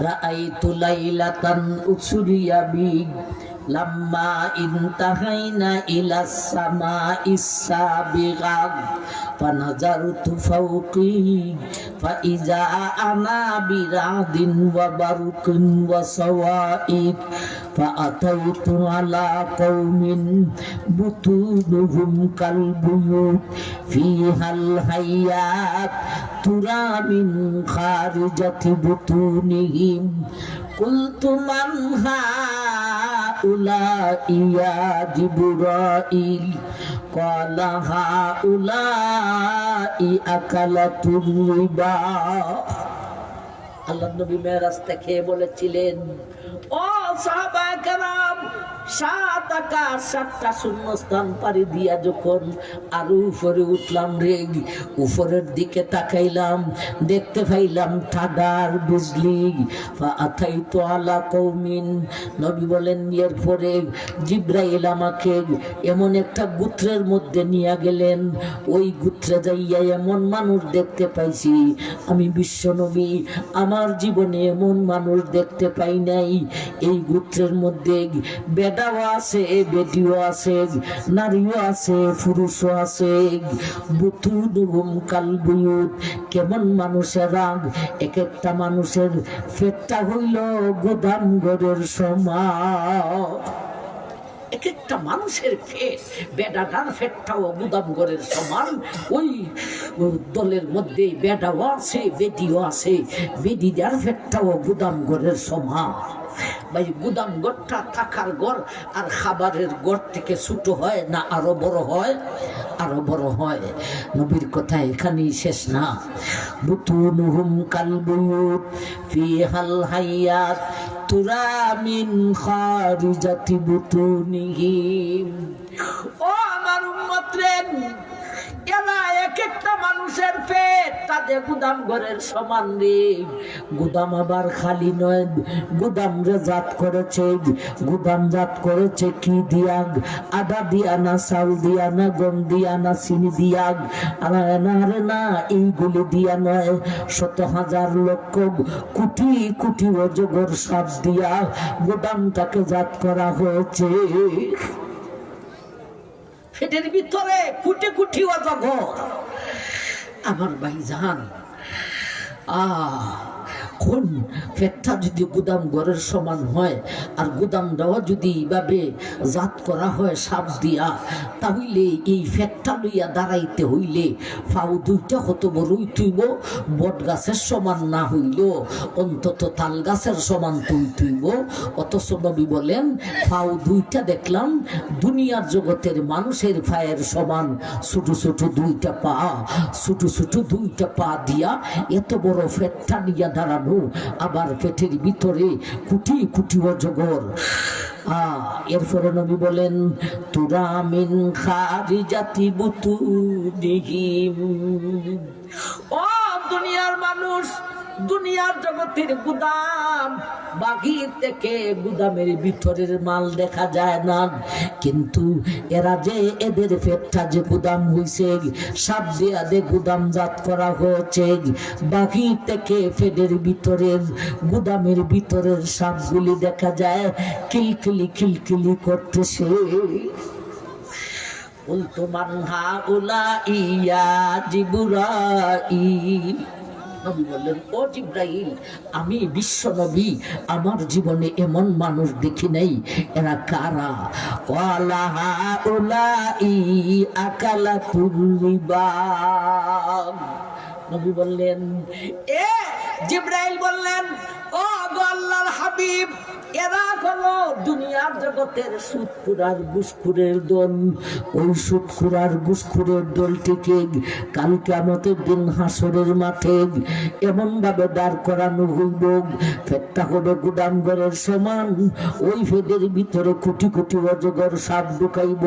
রাআইতু লাইলাতান উসরিয়া B লাম্মা ইনতাহাইনা ইলাস সামাইস সাবিগা ফানাজারতু ফাওকি ফাইজা আনা বিরাদিন ওয়া বারকুন ওয়া সাওয়াইব ফাআতাইতু আলা কওমিন বুতুনুহুম কালবুয়ুত ফিহাল হায়াত তুরা মিন খারিজাতি বুতুনিহিম কুলতু মান হাউলাই ইয়া জিবরাইল ক্বালা হাউলাই আকালাতুর রিবা। আল্লাহর নবী মেরাজ থেকে বলেছিলেন, ও সাহাবায়ে কেরাম, 7 আকাশ 7টা শূন্যস্থান পাড়ি দিয়া যখন আরো উপরে উঠলাম রে, উপরের দিকে তাকাইলাম, দেখতে পাইলাম ঠাডার বিজলি। ফাআতাইতু আলা কওমিন, নবী বলেন এরপরে জিবরাইল আমাকে এমন একটা গোত্রের মধ্যে নিয়ে গেলেন, ওই গোত্রে যাইয়া এমন মানুষ দেখতে পাইছি আমি বিশ্ব নবী আমার জীবনে এমন মানুষ দেখতে পাই নাই। এই গোত্রের মধ্যে বেটাও আছে, বেটিও আছে, নারীও আছে, পুরুষও আছে। বুতুনুহুম কালবুয়ুত, কেমন মানুষের রাগ, এক একটা মানুষের পেটটা হইল গোদাম ঘরের সমান। এক একটা মানুষের পেট, বেডাটার পেটটাও গুদাম ঘরের সমান। ওই দলের মধ্যে বেডাও আছে, বেটিও আছে, বেডিটার পেটটাও গুদাম ঘরের সমান। ভাই, গুদাম ঘরটা থাকার ঘর আর খাবারের ঘর থেকে ছোট হয় না আরো বড় হয়? আরো বড় হয়। নবীর কথা এখানেই শেষ না। বুতুনুহুম কালবুয়ুত ফিহাল হায়াত তুরা মিন খারিজাতি বুতুনিহিম। ও আমার উম্মত রে, এরা এক একটা মানুষের পেট তাদের গুদাম ঘরের সমান রে। গুদাম আবার খালি নয়, গুদাম রে জাত করেছে, গুদাম জাত করেছে কি দিয়া? আদা দিয়া না, চাউল দিয়া না, গম দিয়া না, চিনি দিয়া না, এইগুলি দিয়া নয়, 100,000 লক্ষ কোটি কোটি অজগর সাপ দিয়া গুদামটাকে জাত করা হয়েছে। পেটের ভিতরে কুটি কুটি অজগর। আমার ভাইজান, কোন পেটটা যদি গুদাম ঘরের সমান হয় আর গুদামটাও যদি এইভাবে জাত করা হয় সাপ দিয়া, তাহলে এই পেটটা লইয়া দাঁড়াইতে হইলে ফাউ দুইটা কত বড়ই তুইব, বট গাছের সমান না হইল অন্তত তাল গাছের সমান তুইব। অথচ নবী বলেন ফাউ দুইটা দেখলাম দুনিয়ার জগতের মানুষের পায়ের সমান, ছোট ছোট দুইটা পা, ছোট ছোট দুইটা পা দিয়া এত বড় পেটটা নিয়ে দাঁড়ানো, আবার পেটের ভিতরে কুটি কুটি অজগর। এরপরে নবী বলেন তুরা মিন খারিজাতি বুতুনিহিম। ও দুনিয়ার মানুষ, দুনিয়ার জগতের গুদাম, বাহির থেকে গুদামের ভিতরের মাল দেখা যায় না, কিন্তু এরা যে এদের পেটটা যে গুদাম হইছে, সাপ দিয়া দে গুদাম জাত করা হয়েছে, বাহির থেকে পেটের ভিতরের গুদামের ভিতরের সাপগুলি দেখা যায় খিলখিলি খিলখিলি করতেছে। বলতো মানহা উলা ইয়া জিবরাইল। নবী বললেন, ও জিবরাইল, আমি বিশ্ব নবী আমার জীবনে এমন মানুষ দেখি নাই, এরা কারা? ক্বালা হাউলাই আকালাতুর রিবা। নবী বললেন, জিবরাইল বললেন, ও গো আল্লাহর হাবিব, এরা হলো দুনিয়ার জগতের সুদখুরার ঘুষখুরের দল। ওই সুদখুরার ঘুষখুরের দলটিকে কাল কিয়ামতের দিন হাসরের মাঠে এমন ভাবে দাঁড় করানো হইব, পেটটা হবে গুদাম ঘরের সমান, ওই পেটের ভিতরে কোটি কোটি অজগর সাপ ঢুকাইব,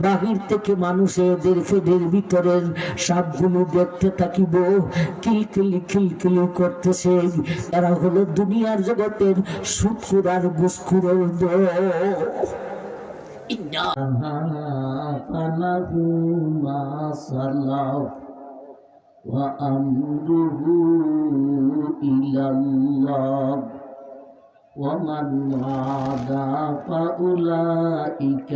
বাহির থেকে মানুষ এদের পেটের ভিতরের সাপগুলো দেখতে থাকিব, খিলখিলি খিলখিলি করতেছে। এরা হলো দুনিয়ার জগতের সুদখুর আর ঘুষখুরের দল। وأمره إلى الله ومن عادى فأولئك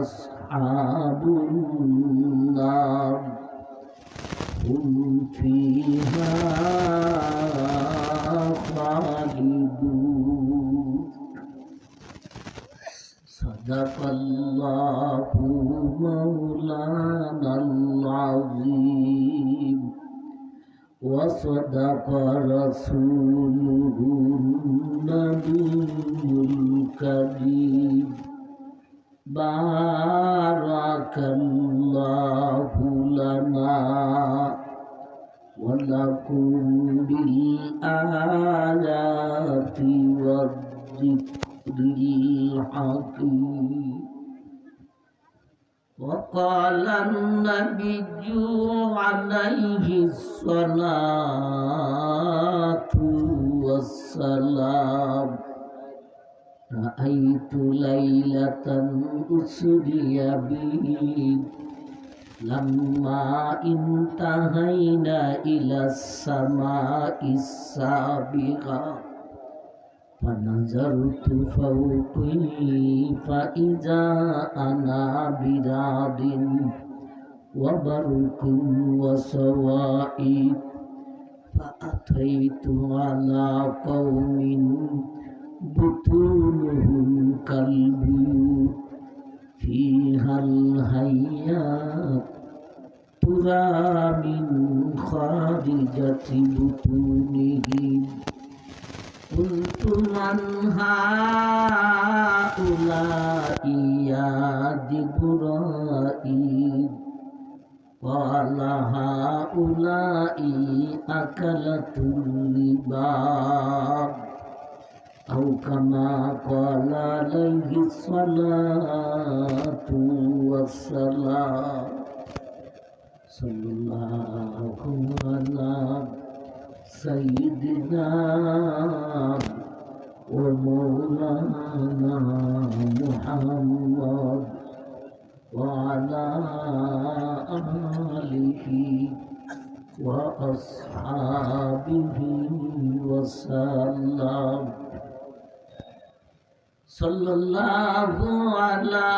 أصحاب النار هم فيها خالدون صدق الله مولانا العظيم وصدق رسوله النبي الكريم بارك الله لنا ولكم بالآيات والذكر الحكيم وقال النبي عليه الصلاة والسلام رأيت ليلة أسري بي لما انتهينا إلى السماء السابقة فنظرت فوقي فإذا أنا برعد وبرق وسوائب فأتيت على قوم بطونهم كالبيوت فيها الحيات ترى من خارجة بطونهم قلت من هؤلاء يا جبرائيل قال هؤلاء أكلة الربا أو كما قال عليه الصلاة والسلام صلى الله على سيدنا ومولانا محمد وعلى آله وأصحابه وسلم صلى الله على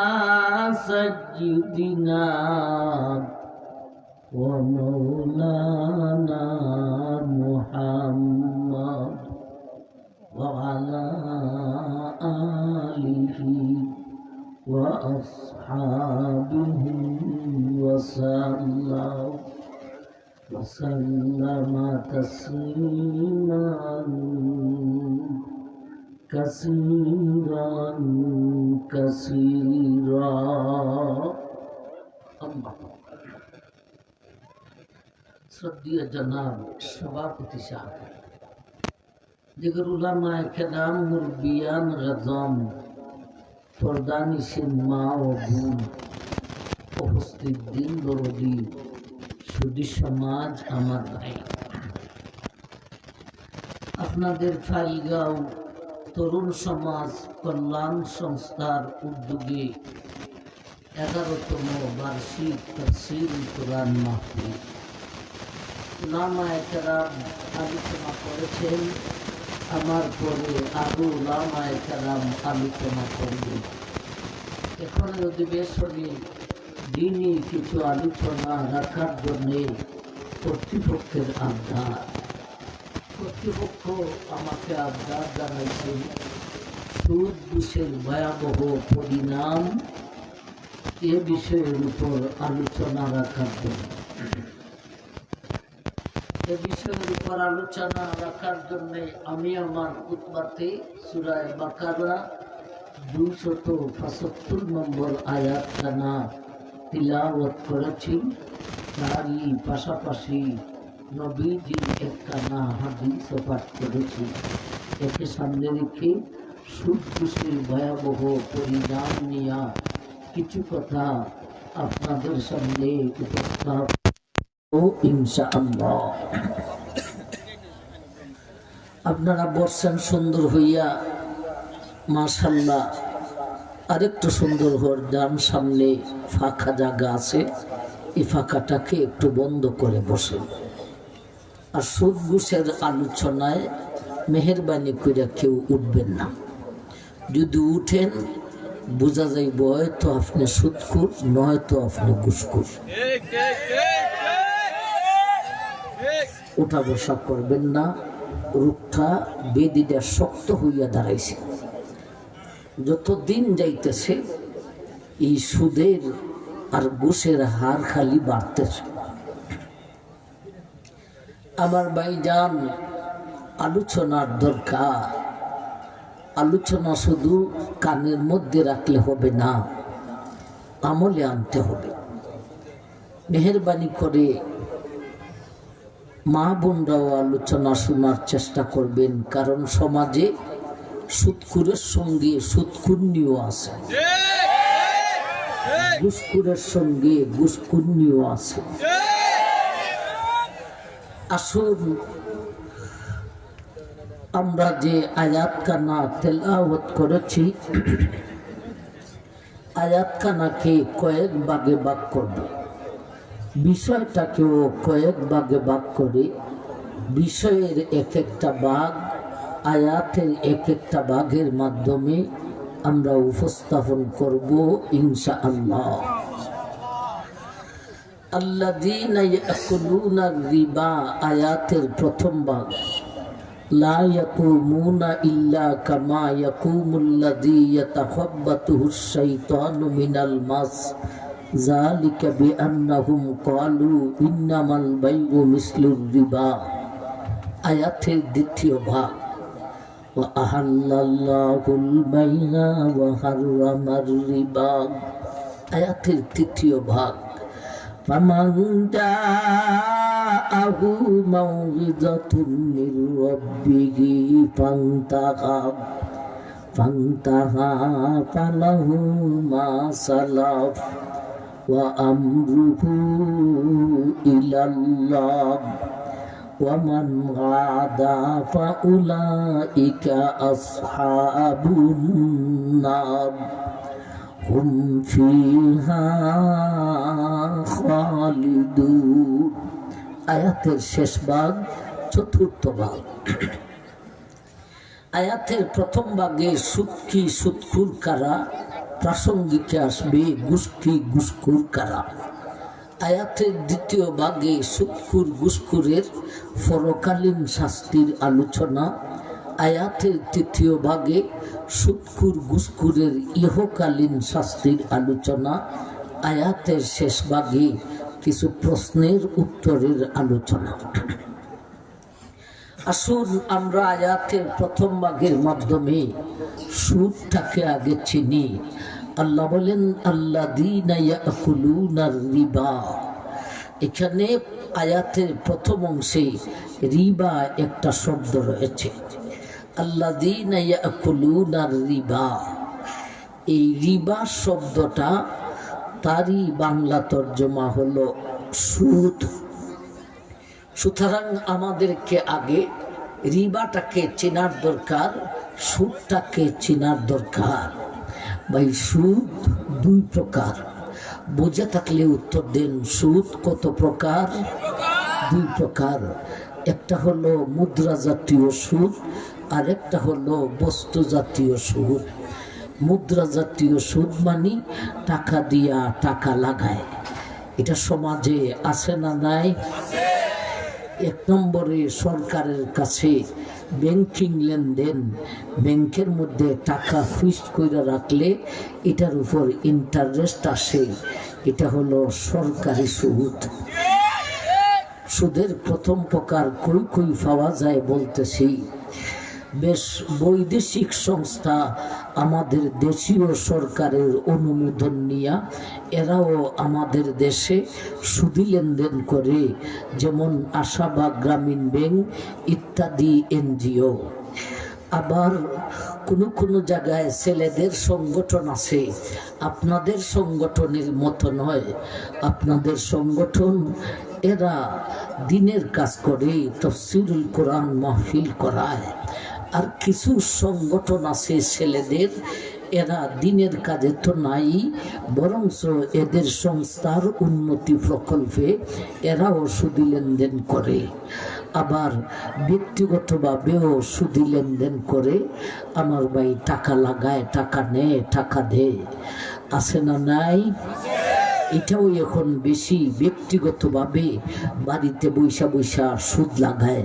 سيدنا ومولانا محمد وعلى آله وأصحابه وسلم تسليما كثيرا كثيرا শ্রদ্ধেয় জনাব সভাপতি সাহেব, দিগর উলামায়ে কেরাম, মুরব্বিয়ান আযম, পর্দানিশিন মা ও বোন, উপস্থিত দিন দরদি সুধী সমাজ, আমার ভাই, আপনাদের ফাইলগাঁও তরুণ সমাজ কল্যাণ সংস্থার উদ্যোগে 11তম বার্ষিক তাফসীরুল কোরআন মাহফিল উলামায়ে কেরাম আলোচনা করেছেন। আমার পরে আরো উলামায়ে কেরাম আলোচনা করবে। এখানে অধিবেশনে দিনই কিছু আলোচনা রাখার জন্য কর্তৃপক্ষের আবদার। কর্তৃপক্ষ আমাকে আবদার জানাইছে সুদ ঘুষের ভয়াবহ পরিণাম এ বিষয়ের উপর আলোচনা রাখার জন্য। এ বিষয়ের উপর আলোচনা রাখার জন্য আমি আমার খুতবাতে সূরা বাকারা 275 নম্বর আয়াতখানা তিলাওয়াত করেছি। তারই পাশাপাশি নবীজির একখানা হাদিসও পাঠ করেছি। একে সামনে রেখে সুদ ঘুষের ভয়াবহ পরিণাম নিয়ে কিছু কথা আপনাদের সামনে উপস্থাপন ইনশাআল্লাহ। আপনারা বসছেন সুন্দর হইয়া, মাশাআল্লাহ। আরেকটু সুন্দর হওয়ার ডান সামনে ফাঁকা জায়গা আছে, এই ফাঁকাটাকে একটু বন্ধ করে বসেন। আর সুদ ঘুষের আলোচনায় মেহেরবানি করে কেউ উঠবেন না। যদি উঠেন বোঝা যাইব হয়তো আপনি সুদখোর, নয়তো আপনি ঘুষখোর। উঠা বসা করবেন না। রুখা বেদিটা শক্ত হইয়া দাঁড়াইছে। যত দিন যাইতেছে এই সুদের আর ঘুষের হার খালি বাড়তেছে। আমার ভাইজান, আলোচনার দরকার। আলোচনা শুধু কানের মধ্যে রাখলে হবে না, আমলে আনতে হবে। মেহেরবানি করে মা বোনরাও আলোচনা শোনার চেষ্টা করবেন, কারণ সমাজে সুদখোরের সঙ্গে সুদকুন্নিও আছে, ঘুষখোরের সঙ্গে ঘুষকুন্নিও আছে। আসুন আমরা যে আয়াতখানা তেলাওয়াত করেছি, আয়াতখানাকে কয়েক ভাগে ভাগ করব, বিষয়টাকেও কয়েক ভাগে ভাগ করে বিষয়ের এক একটা ভাগ আয়াতের এক একটা ভাগের মাধ্যমে আমরা উপস্থাপন করব ইনশাআল্লাহ। আল্লাযীনা ইয়াকুলুনা রিবা আয়াতের প্রথম ভাগ, লা ইয়াকুমুনা ইল্লা কামা ইয়াকুমুল্লাযী ইয়াতাখাব্বাতুহুশ শাইতানু মিনাল মাস যালিকা বিআন্নাহুম ক্বালু ইন্নামাল বাইউ মিসলুর রিবা। আয়াতের দ্বিতীয় ভাগ, ওয়া আহাল্লাল্লাহুল বাই'a ওয়া হাররামার রিবা। আয়াতের তৃতীয় ভাগ, ফামান জাআহু মাউইযাতুম মির রাব্বিহি ফান্তাহা ফালাহু মা সালাফ ওয়া আমরুহু ইলাল্লাহ ওয়া মান গাদা ফাউলাইকা আসহাবুন নার হুম ফিহা খালিদুন। আয়াতের শেষ ভাগ, চতুর্থ ভাগ। আয়াতের প্রথম ভাগে সুদ কি সুদখোর কারা, প্রাসঙ্গিকে আসবে ঘুষ কি ঘুষখোর কারা। আয়াতের দ্বিতীয় ভাগে সুদখোর ঘুষখোরের পরকালীন শাস্তির আলোচনা। আয়াতের তৃতীয় ভাগে সুদখোর ঘুষখোরের ইহকালীন শাস্তির আলোচনা। আয়াতের শেষ ভাগে কিছু প্রশ্নের উত্তরের আলোচনা। আসুন আমরা আয়াতের প্রথম ভাগের মাধ্যমে সুদটাকে আগে চিনি। আল্লাহ বলেন আল্লাযীনা ইয়াকুলুনার রিবা। এখানে আয়াতের প্রথম অংশে রিবা একটা শব্দ রয়েছে, আল্লাযীনা ইয়াকুলুনার রিবা। এই রিবা শব্দটা তারই বাংলা তর্জমা হলো সুদ। সুতরাং আমাদেরকে আগে রিবাটাকে চেনার দরকার, সুদটাকে চেনার দরকার। ভাই সুদ দুই প্রকার, বুঝে থাকলে উত্তর দেন। সুদ কত প্রকার? দুই প্রকার। একটা হলো মুদ্রা জাতীয় সুদ, আর একটা হলো বস্তু জাতীয় সুদ। মুদ্রা জাতীয় সুদ মানে টাকা দিয়া টাকা লাগায়। এটা সমাজে আছে না নাই? এক নম্বরে সরকারের কাছে ব্যাংকিং লেনদেন, ব্যাংকের মধ্যে টাকা ফিক্সড করে রাখলে এটার উপর ইন্টারেস্ট আসে, এটা হলো সরকারি সুদ। সুদের প্রথম প্রকার কই কই পাওয়া যায় বলতেছি। বেশ বৈদেশিক সংস্থা আমাদের দেশীয় সরকারের অনুমোদন নিয়ে এরাও আমাদের দেশে সুদি লেনদেন করে, যেমন আশাবাগ গ্রামীণ ব্যাংক ইত্যাদি এনজিও। আবার কোনো জায়গায় ছেলেদের সংগঠন আছে, আপনাদের সংগঠনের মতো নয়। আপনাদের সংগঠন এরা দিনের কাজ করে, তাফসীরুল কোরআন মাহফিল করায়। আর কিছু সংগঠন আছে ছেলেদের, এরা দিনের কাজে তো নাই, বরঞ্চ এদের সংস্থার উন্নতি প্রকল্পে এরাও সুদি লেনদেন করে। আবার ব্যক্তিগতভাবেও সুদি লেনদেন করে আমার ভাই টাকা লাগায়, টাকা নেয়, টাকা দেয়, আছে না নাই? এটাও এখন বেশি ব্যক্তিগতভাবে বাড়িতে বৈশা বৈশা সুদ লাগায়,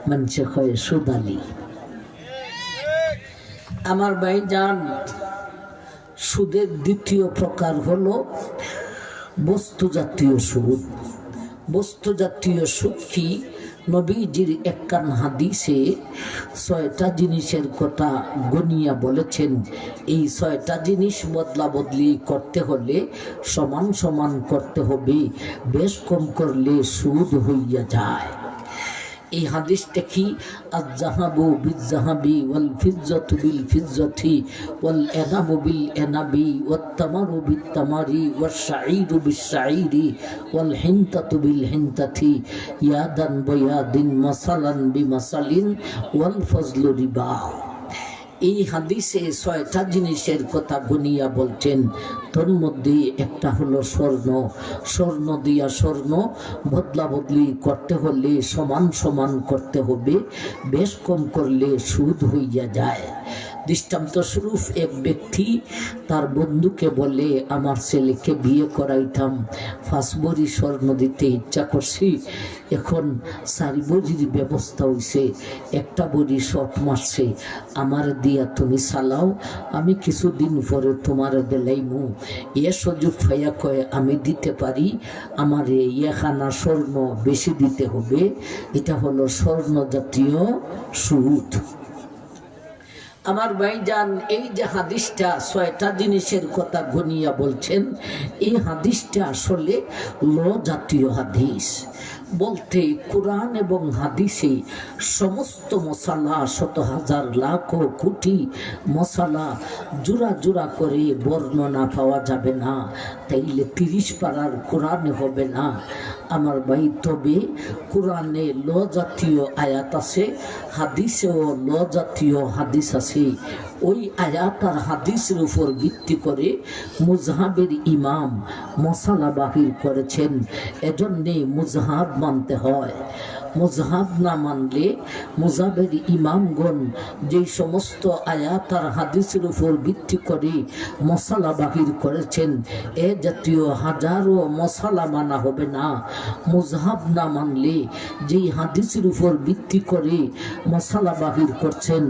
মানুষে হয় সুদালি। আমার ভাই যান, সুদের দ্বিতীয় প্রকার হলো বস্তু জাতীয় সুদ। বস্তু জাতীয় সুদ কি? নবীজির একখান হাদিসে 6টা জিনিসের কথা গনিয়া বলেছেন, এই 6টা জিনিস বদলা বদলি করতে হলে সমান সমান করতে হবে, বেশ কম করলে সুদ হইয়া যায়। এই হাদিসটা কি? আয-যাহাবু বিয-যাহাবি ওয়াল ফিজ্জাতু বিল ফিজ্জাতি ওয়াল এনাবু বিল এনাবি ওয়াত তামারু বিত তামারি ওয়াশ শাঈরু বিশ শাঈরি ওয়াল হিনতাতু বিল হিনতাতি ইয়াদান বিয়াদিন মাসালান বিমাসালিন ওয়াল ফজলু রিবা। এই হাদিসে 6টা জিনিসের কথা গনিয়া বলছেন, তোর মধ্যে একটা হলো স্বর্ণ। স্বর্ণ দিয়া স্বর্ণ বদলা বদলি করতে হলে সমান সমান করতে হবে, বেশ কম করলে সুদ হইয়া যায়। দৃষ্টান্ত স্বরূপ এক ব্যক্তি তার বন্ধুকে বলে, আমার ছেলেকে বিয়ে করাইতাম, 5 ভরি স্বর্ণ দিতে ইচ্ছা করছি, এখন 4 ভরির ব্যবস্থা হইছে, 1টা ভরি শর্ট মারছে, আমার দিয়া তুমি চালাও, আমি কিছুদিন পরে তোমার বেলাইমু। এ সুযোগ ফাইয়া কয়ে, আমি দিতে পারি, আমার এখানা স্বর্ণ বেশি দিতে হবে। এটা হলো স্বর্ণ জাতীয় সুদ। আমার ভাইজান, এই যে হাদিসটা 6টা জিনিসের কথা গনিয়া বলছেন, এই হাদিসটা আসলে ল জাতীয় হাদিস। বলতে কোরআন এবং হাদিসে সমস্ত মশালা, শত হাজার লাখ ও কোটি মশালা জোড়া জোড়া করে বর্ণনা পাওয়া যাবে না, তাইলে 30 পারার কোরআনে হবে না আমার ভাই। তবে কোরআনে ল জাতীয় আয়াত আছে, হাদিসেও ল জাতীয় হাদিস আছে। ওই আয়াত আর হাদিসের উপর ভিত্তি করে মুজহাবের ইমাম মশালা বাহির করেছেন, এজন্যে মুজহাব মানতে হয়। মুজহাব না মানলে মুজহাবের ইমামগণ যেই সমস্ত আয়াত আর হাদিসের উপর ভিত্তি করে মশালা বাহির করেছেন, এ জাতীয় হাজারো মশালা মানা হবে না। মুজহাব না মানলে যেই হাদিসের উপর ভিত্তি করে মশালা বাহির করছেন,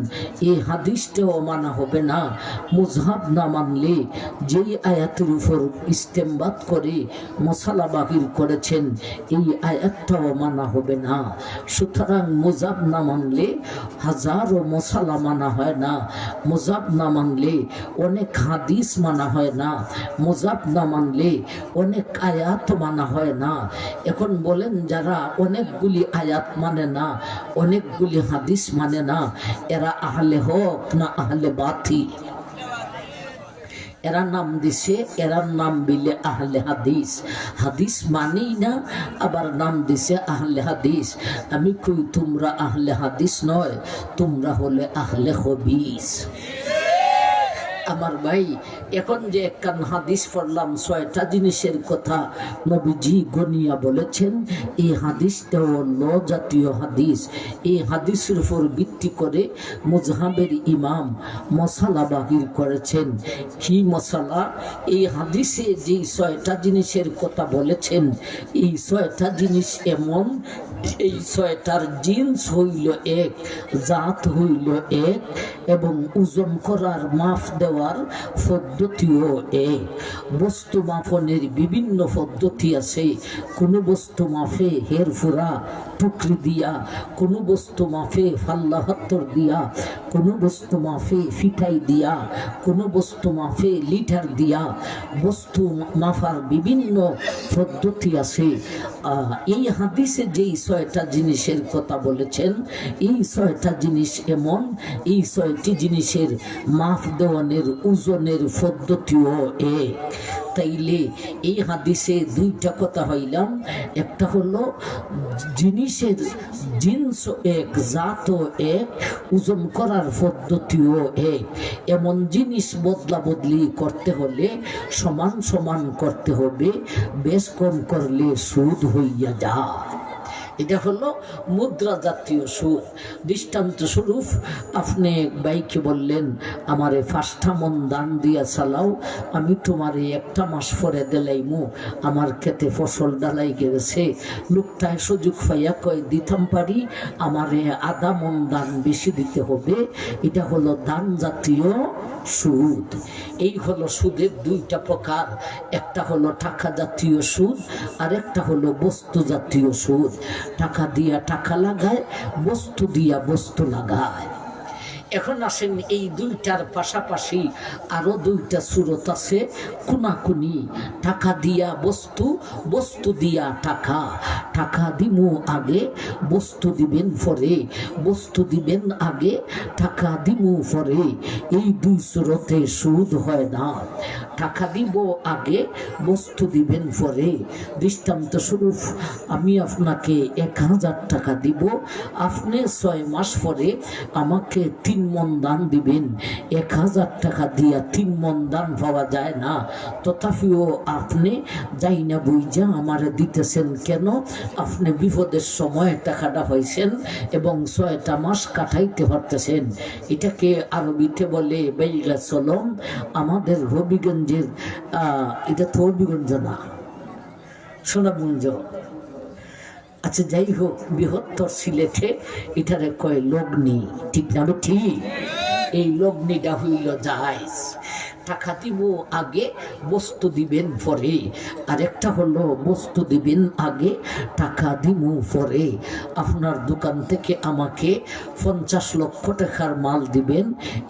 এই হাদিসটাও মানা হবে না। মুজহাব না মানলে যেই আয়াতের উপর ইস্তেমবাদ করে মশালা বাহির করেছেন, এই আয়াতটাও মানা হবে না। সুতরাং মুজহাব না মানলে হাজারো মশালা মানা হয় না, মুজহাব না মানলে অনেক হাদিস মানা হয় না, মুজহাব না মানলে অনেক আয়াত মানা হয় না। এখন বলেন, যারা অনেকগুলি আয়াত মানে না, অনেকগুলি হাদিস মানে না, এরা আহলে হক না আহলে বাতিল? এরা নাম দিছে, এরার নাম বিলে আহলে হাদিস। হাদিস মানেই না, আবার নাম দিছে আহলে হাদিস। আমি কই, তোমরা আহলে হাদিস নয়, তোমরা হলে আহলে খবিস। আমার ভাই, এখন যে একখান হাদিস পড়লাম, 6টা জিনিসের কথা নবীজি গনিয়া বলেছেন, এই হাদিসটাও ল জাতীয় হাদিস। এই হাদিসের উপর ভিত্তি করে মুজহাবের ইমাম মশালা বাহির করেছেন। কি মশালা? এই হাদিসে যে 6টা জিনিসের কথা বলেছেন, এই 6টা জিনিস এমন, এই 6টার জিন্স হইল এক, জাত হইল এক, এবং ওজন করার মাপ দেওয়ার পদ্ধতিও এক। বস্তু মাপনের বিভিন্ন পদ্ধতি আছে। কোনো বস্তু মাপে হেরফুরা টুকরি দিয়া, কোনো বস্তু মাপে ফাল্লা হাত্তর দিয়া, কোনো বস্তু মাপে ফিটাই দিয়া, কোনো বস্তু মাপে লিটার দিয়া। বস্তু মাপার বিভিন্ন পদ্ধতি আছে। এই হাদিসে যেই 6টা জিনিসের কথা বলেছেন, এই 6টা জিনিস এমন, এই 6টি জিনিসের মাপ দেওয়ানের ওজনের পদ্ধতিও এক। তাইলে এই হাদিসে 2টা কথা হইলাম, একটা হলো জিনিসের জিন্স এক, জাতও এক, ওজন করার পদ্ধতিও এক। এমন জিনিস বদলা বদলি করতে হলে সমান সমান করতে হবে, বেশ কম করলে সুদ হইয়া যায়। এটা হলো মুদ্রা জাতীয় সুদ। দৃষ্টান্ত স্বরূপ আপনি বাইকে বললেন আমারে 5টা মন দান দিয়া চালাও, আমি তোমারে 1টা মাস পরে দিলাইমু, আমার ক্ষেতে ফসল ডালাই গেছে। লোকটায় সুযোগ পাইয়া কয় দিতাম পারি, আমারে 1/2 মন দান বেশি দিতে হবে। এটা হলো দান জাতীয় সুদ। এই হলো সুদের 2টা প্রকার, একটা হলো টাকা জাতীয় সুদ আর একটা হলো বস্তু জাতীয় সুদ। টাকা দিয়া টাকা লাগায়, বস্তু দিয়া বস্তু লাগায়। এখন আসেন এই 2টার পাশাপাশি আরো 2টা সুরত আছে কুনাকুনি। টাকা দিয়া বস্তু, বস্তু দিয়া টাকা। টাকা দিমু আগে, বস্তু দিবেন পরে, বস্তু দিবেন আগে, টাকা দিমু পরে। এই 2 সুরতে সুদ হয় না। টাকা দিব আগে, বস্তু দিবেন পরে। দৃষ্টান্ত স্বরূপ আমি আপনাকে 1000 টাকা দিব, আপনি 6 মাস পরে আমাকে 3 মন দান দিবেন। 1000 টাকা দিয়া 3 মন দান পাওয়া যায় না, তথাপিও আপনি যাই না বুঝা আমারে দিতেছেন কেন? আপনি বিপদের সময় টাকাটা পাইছেন এবং 6টা মাস কাটাইতে পারতেছেন। এটাকে আরবিতে বলে বেইলা চলম। আমাদের হবিগঞ্জের এটা তো হবিগঞ্জ না, সোনাগঞ্জ। আচ্ছা যাই হোক, বৃহত্তর সিলেটে এটারে কয় লগ্নি, ঠিক না? ঠিক। এই লগ্নিটা হইল জায়েজ। টাকা দিব আগে, বস্তু দিবেন পরে। আর একটা হলো বস্তু দিবেন আগে, টাকা দিব পরে। আপনার দোকান থেকে আমাকে 50 লক্ষ টাকার মাল দিবেন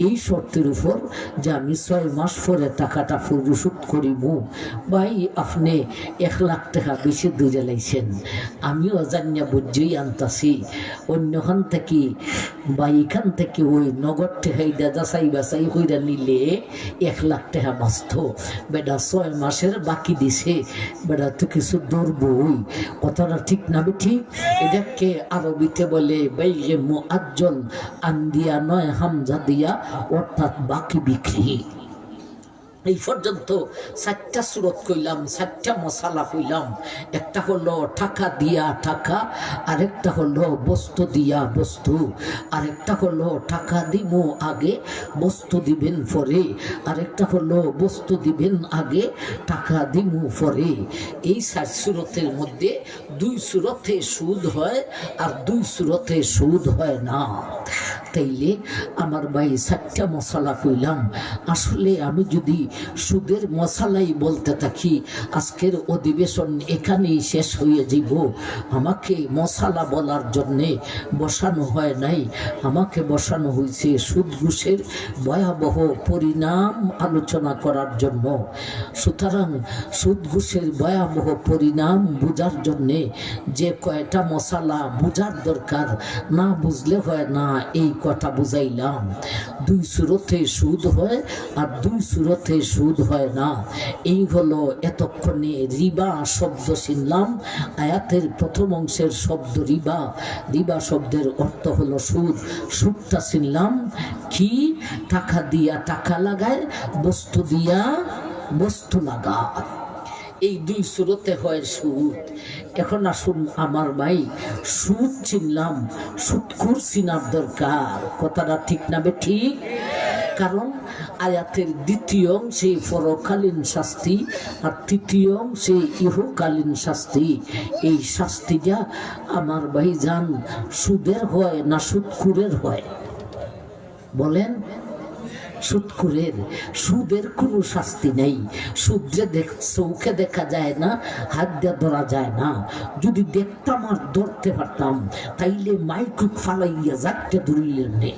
এই শর্তের উপর যে আমি 6 মাস পরে টাকাটা পরিশোধ করিব। ভাই আপনি 1 লাখ টাকা বেশি দূরে লাইছেন, আমিও জানিয়া বুঝেই আনতাছি। অন্যখান থেকে বা এখান থেকে ওই নগদ ঠেকাইদা যাচাই বাছাই হইরা নিলে 1 লাখ টাকা বাঁচত। বেটা 6 মাসের বাকি দিছে, বেটা তো কিছু ধরবই। কথাটা ঠিক না? ঠিক। এটাকে আরবিতে বলে বাইয়ে মুআজ্জল আন্দিয়া নয় হামজা দিয়া, অর্থাৎ বাকি বিক্রি। এই পর্যন্ত 4টা সুরত কইলাম, 4টা মশালা কইলাম। একটা হলো টাকা দিয়া টাকা, আরেকটা হলো বস্তু দিয়া বস্তু, আরেকটা হলো টাকা দিমু আগে, বস্তু দিবেন পরে, আরেকটা হলো বস্তু দিবেন আগে, টাকা দিমু পরে। এই 4 সুরতের মধ্যে 2 সুরতে সুদ হয় আর 2 সুরতে সুদ হয় না। তাইলে আমার ভাই 4টা মশালা কইলাম। আসলে আমি যদি সুদের মশালাই বলতে থাকি, আজকের অধিবেশন এখানেই শেষ হয়ে যাব। আমাকে মশালা বলার জন্যে বসানো হয় নাই, আমাকে বসানো হয়েছে সুদ ঘুষের ভয়াবহ পরিণাম আলোচনা করার জন্য। সুতরাং সুদ ঘুষের ভয়াবহ পরিণাম বোঝার জন্যে যে কয়টা মশালা বোঝার দরকার, না বুঝলে হয় না, এই কথা বুঝাইলাম। 2 সুরতে সুদ হয় আর 2 সুরতে সুদ হয় না। এই হলো এতক্ষণে রিবা শব্দ শুনলাম। আয়াতের প্রথম অংশের শব্দ রিবা, রিবা শব্দের অর্থ হলো সুদ। সুদটা শুনলাম কি? টাকা দিয়া টাকা লাগায়, বস্তু দিয়া বস্তু লাগায়। এই 2 সুরতে হয় সুদ। এখন আসুন আমার ভাই, সুদ চিনলাম, সুদখোর চিনার দরকার। কথাটা ঠিক না? ঠিক। কারণ আয়াতের 2য় অংশে পরকালীন শাস্তি আর 3য় অংশে ইহকালীন শাস্তি। এই শাস্তিটা আমার ভাই জান সুদের হয় না সুদখোরের হয়? বলেন। সুদখোরের। সুদের কোনো শাস্তি নেই। সুদ যে চোখে দেখা যায় না, হাত দিয়ে ধরা যায় না। যদি দেখতাম আর ধরতে পারতাম, তাইলে মাইকুক ফালাইয়া যাকতে ধরিলেন নে,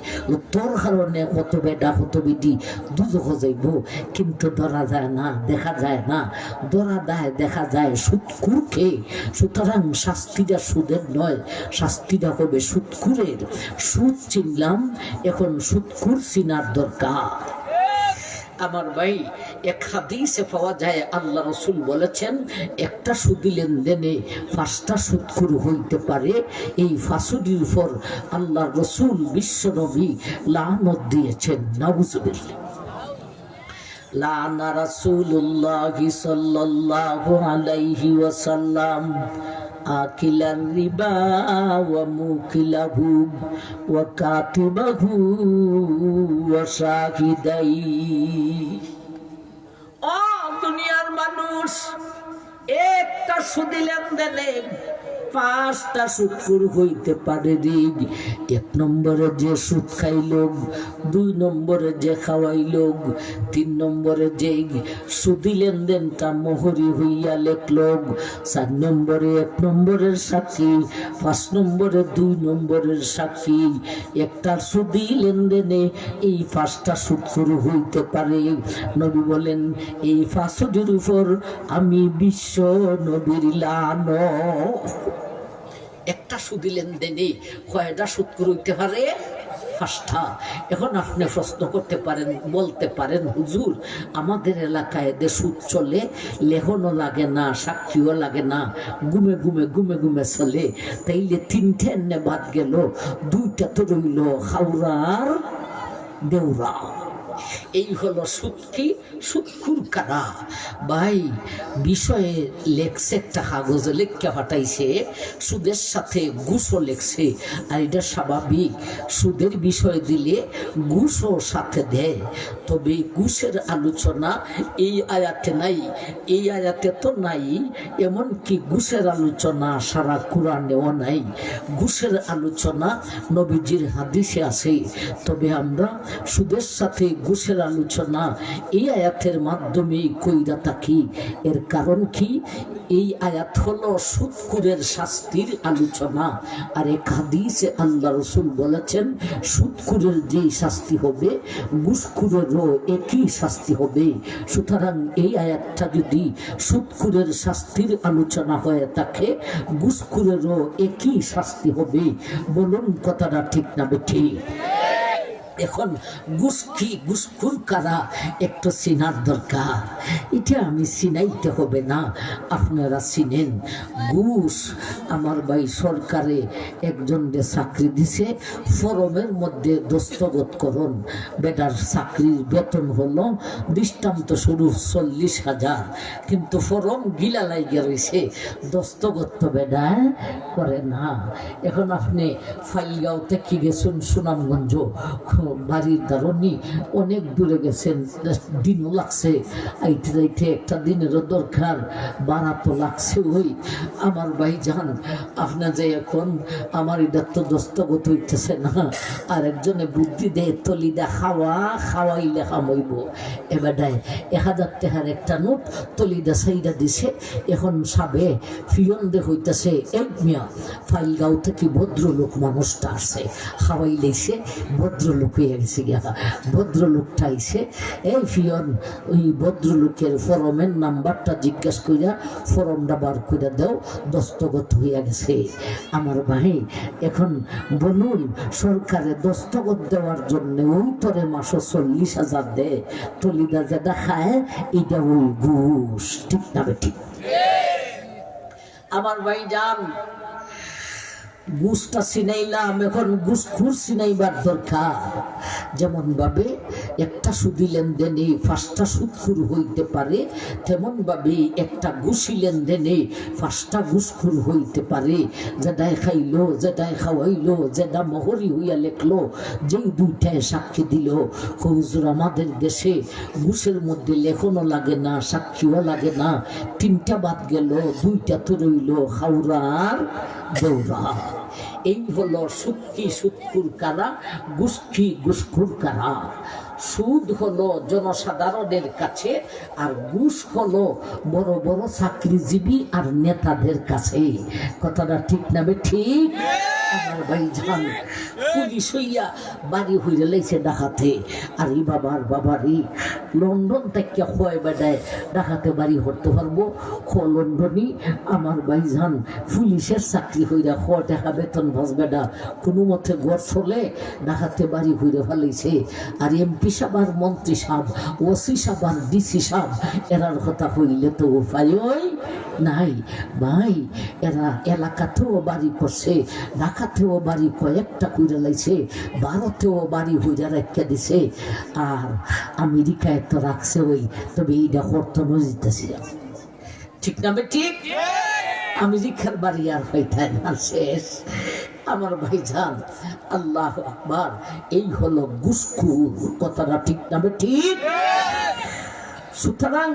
তোর কারণে কত বেটা কত বেটি দুজখ যাইব। কিন্তু ধরা যায় না, দেখা যায় না। ধরা দেয়, দেখা যায় সুদখোরকে। সুতরাং শাস্তিটা সুদের নয়, শাস্তিটা হবে সুদখোরের। সুদ চিনলাম, এখন সুদখোর চিনার দরকার। আমার ভাই, এক হাদিসে পাওয়া যায় আল্লাহ রসুল বলেছেন, একটা সুদি লেনদেনে 5টা সুদখোর হইতে পারে। এই ফাঁসুদির উপর আল্লাহ রসুল বিশ্বনবী লানত দিয়েছেন। নাউজুবিল্লাহ। লানা রাসূলুল্লাহি সাল্লাল্লাহু আলাইহি ওয়াসাল্লাম আকিলার রিবা ওয়া মুকিলাহু ওয়া কাতিবাহু ওয়া শাহিদাই। ও দুনিয়ার মানুষ, একটা সুদি লেনদেনে 5টা সুদখোর হইতে পারে রে। 1 নম্বরে যে সুদ খাইল, 2 নম্বরে যে খাওয়াইল, 3 নম্বরে যে সুদি লেনদেনটা মোহরি হইয়া লেখল, 4 নম্বরে 1 নম্বরের সাক্ষী, 5 নম্বরে 2 নম্বরের সাক্ষী। একটা সুদি লেনদেনে এই 5টা সুদখোর হইতে পারে। নবী বলেন এই 5 সুদের উপর আমি বিশ্ব নবীর লানত। একটা সুদি লেনদেনে কয়টা সুদখোর হইতে পারে? 5টা। এখন আপনি প্রশ্ন করতে পারেন, বলতে পারেন হুজুর আমাদের এলাকায় যে সুদ চলে, লেখনও লাগে না, সাক্ষীও লাগে না, গুমে গুমে গুমে গুমে চলে, তাইলে 3টে এনে বাদ গেল, 2টা তো রইল হাওড়ার দেউরা। এই হলো সুদ। কি সুদখোর কারা? ভাই বিষয়ে লেখছে, একটা কাগজে লেখা পাঠাইছে, সুদের সাথে ঘুষও লেখছে। আর এটা স্বাভাবিক, সুদের বিষয় দিলে ঘুষও সাথে দেয়। তবে ঘুষের আলোচনা এই আয়াতে নাই, এই আয়াতে তো নাই। এমনকি ঘুষের আলোচনা সারা কোরআনেও নাই। ঘুষের আলোচনা নবীজির হাদিসে আছে। তবে আমরা সুদের সাথে ঘুষের আলোচনা এই আয়াতের মাধ্যমে কইরা থাকি। এর কারণ কি? এই আয়াত হলো সুদখোরের শাস্তির আলোচনা। আর এক হাদিসে আল্লাহ রাসূল বলেছেন সুদখোরের যে শাস্তি হবে ঘুষখোরেরও একই শাস্তি হবে। সুতরাং এই আয়াতটা যদি সুদখোরের শাস্তির আলোচনা হয়ে থাকে, ঘুষখোরেরও একই শাস্তি হবে। বলুন কথাটা ঠিক না ঠিক? এখন ঘুষ কি, ঘুষখোর কারা একটু চিনার দরকার। এটা আমি চিনাইতে হবে না, আপনারা চিনেন। ঘুষ, আমার ভাই সরকারে একজনকে চাকরি দিছে, ফরমের মধ্যে দস্তখত করুন। বেটার চাকরির বেতন হলো দৃষ্টান্ত শুরু 40,000, কিন্তু ফরম গিলা লাইগে রয়েছে, দস্তখত তো বেটা করে না। এখন আপনি ফাইলগাঁও থেকে গেছেন সুনামগঞ্জ, বাড়ির দারণী অনেক দূরে গেছেন, দিনও লাগছে, আইতে যাইতে একটা দিনেরও দরকার, বাড়া তো লাগছে। ওই আমার ভাই যান আপনার যে এখন আমার এটা তো দস্তখত হইতেছে না, আর একজনে বুদ্ধি দেয় তলিদা খাওয়াইলে খামাইব। এবারে 1000 টাকার একটা নোট তলিদা সাইডা দিছে। এখন সাবে ফিয়ন্দে হইতেছে এক মিয়া ফাইলগাঁও থেকে ভদ্রলোক মানুষটা আসে, খাওয়াই লেছে, ভদ্রলোক হয়ে গেছে গিয়া। ভদ্রলোকটা আইসে, এই ফিয়ন ওই ভদ্রলোকের ফরমের নাম্বারটা জিজ্ঞাসা করিয়া ফরমটা বার করে দাও, দস্তখত হইয়া গেছে। আমার ভাই এখন বলুন, সরকারে দস্তখত দেওয়ার জন্য ওই তরে মাসে 40,000 দেয়, তলিদা যেটা খায় এটা ওই ঘুষ। ঠিক না ঠিক? আমার ভাই যান ঘুষটা চিনাইলাম, এখন ঘুষখোর চিনাইবার দরকার। যেমন ভাবে একটা সুদি লেনদেনে 5টা সুদখোর হইতে পারে, তেমন ভাবে একটা ঘুষি লেনদেনে 5টা ঘুষখোর হইতে পারে। যেটাই খাইলো, যেটাই খাওয়াইলো, যেটা মোহরি হইয়া লেখলো, যেই 2টায় সাক্ষী দিল। হুজুর আমাদের দেশে ঘুষের মধ্যে লেখনও লাগে না, সাক্ষীও লাগে না, 3টা বাদ গেল, 2টা তো রইল হাওড়ার দেউরা। এই হলো সুদ কি, সুদখোর কারা, ঘুষ কি, ঘুষখোর কারা। সুদ হলো জনসাধারণের কাছে, আর ঘুষ হলো বড় বড় চাকরিজীবী আর নেতাদের কাছে। কথাটা ঠিক না ঠিক? আমার ভাই যান পুলিশ হইয়া বাড়ি হইলে লাইছে ডাকাতে। আর এই বাবারি লন্ডন থেকে হয় বেড়ায় ডাকাতে বাড়ি হতে পারবো। লন্ডনই আমার ভাই যান পুলিশের চাকরি হইয়া 100 টাকা বেতন বসবেডা কোনো মতে ঘর চলে, ডাকাতে বাড়ি হইলে ফেলাইছে। আর এমপি সাহেব আর মন্ত্রী সাহেব, ওসি সাহেব আর ডিসি সাহেব, এরার কথা হইলে তো উপায় নাই ভাই। এরা এলাকাতেও বাড়ি করছে, ঢাকাতেও বাড়ি কয়েকটা কইরা লাইছে, ভারতেও বাড়ি হইয়া রেখে দিছে, আর আমেরিকায় তো রাখছে। ওই তবে এইটা করতে নজিতেছি। ঠিক না ঠিক? আমেরিকার বাড়ি আর হইতায় না, শেষ। আমার ভাইজান, আল্লাহু আকবার, এই হলো ঘুষখোর। কথাটা ঠিক না ঠিক? সুতরাং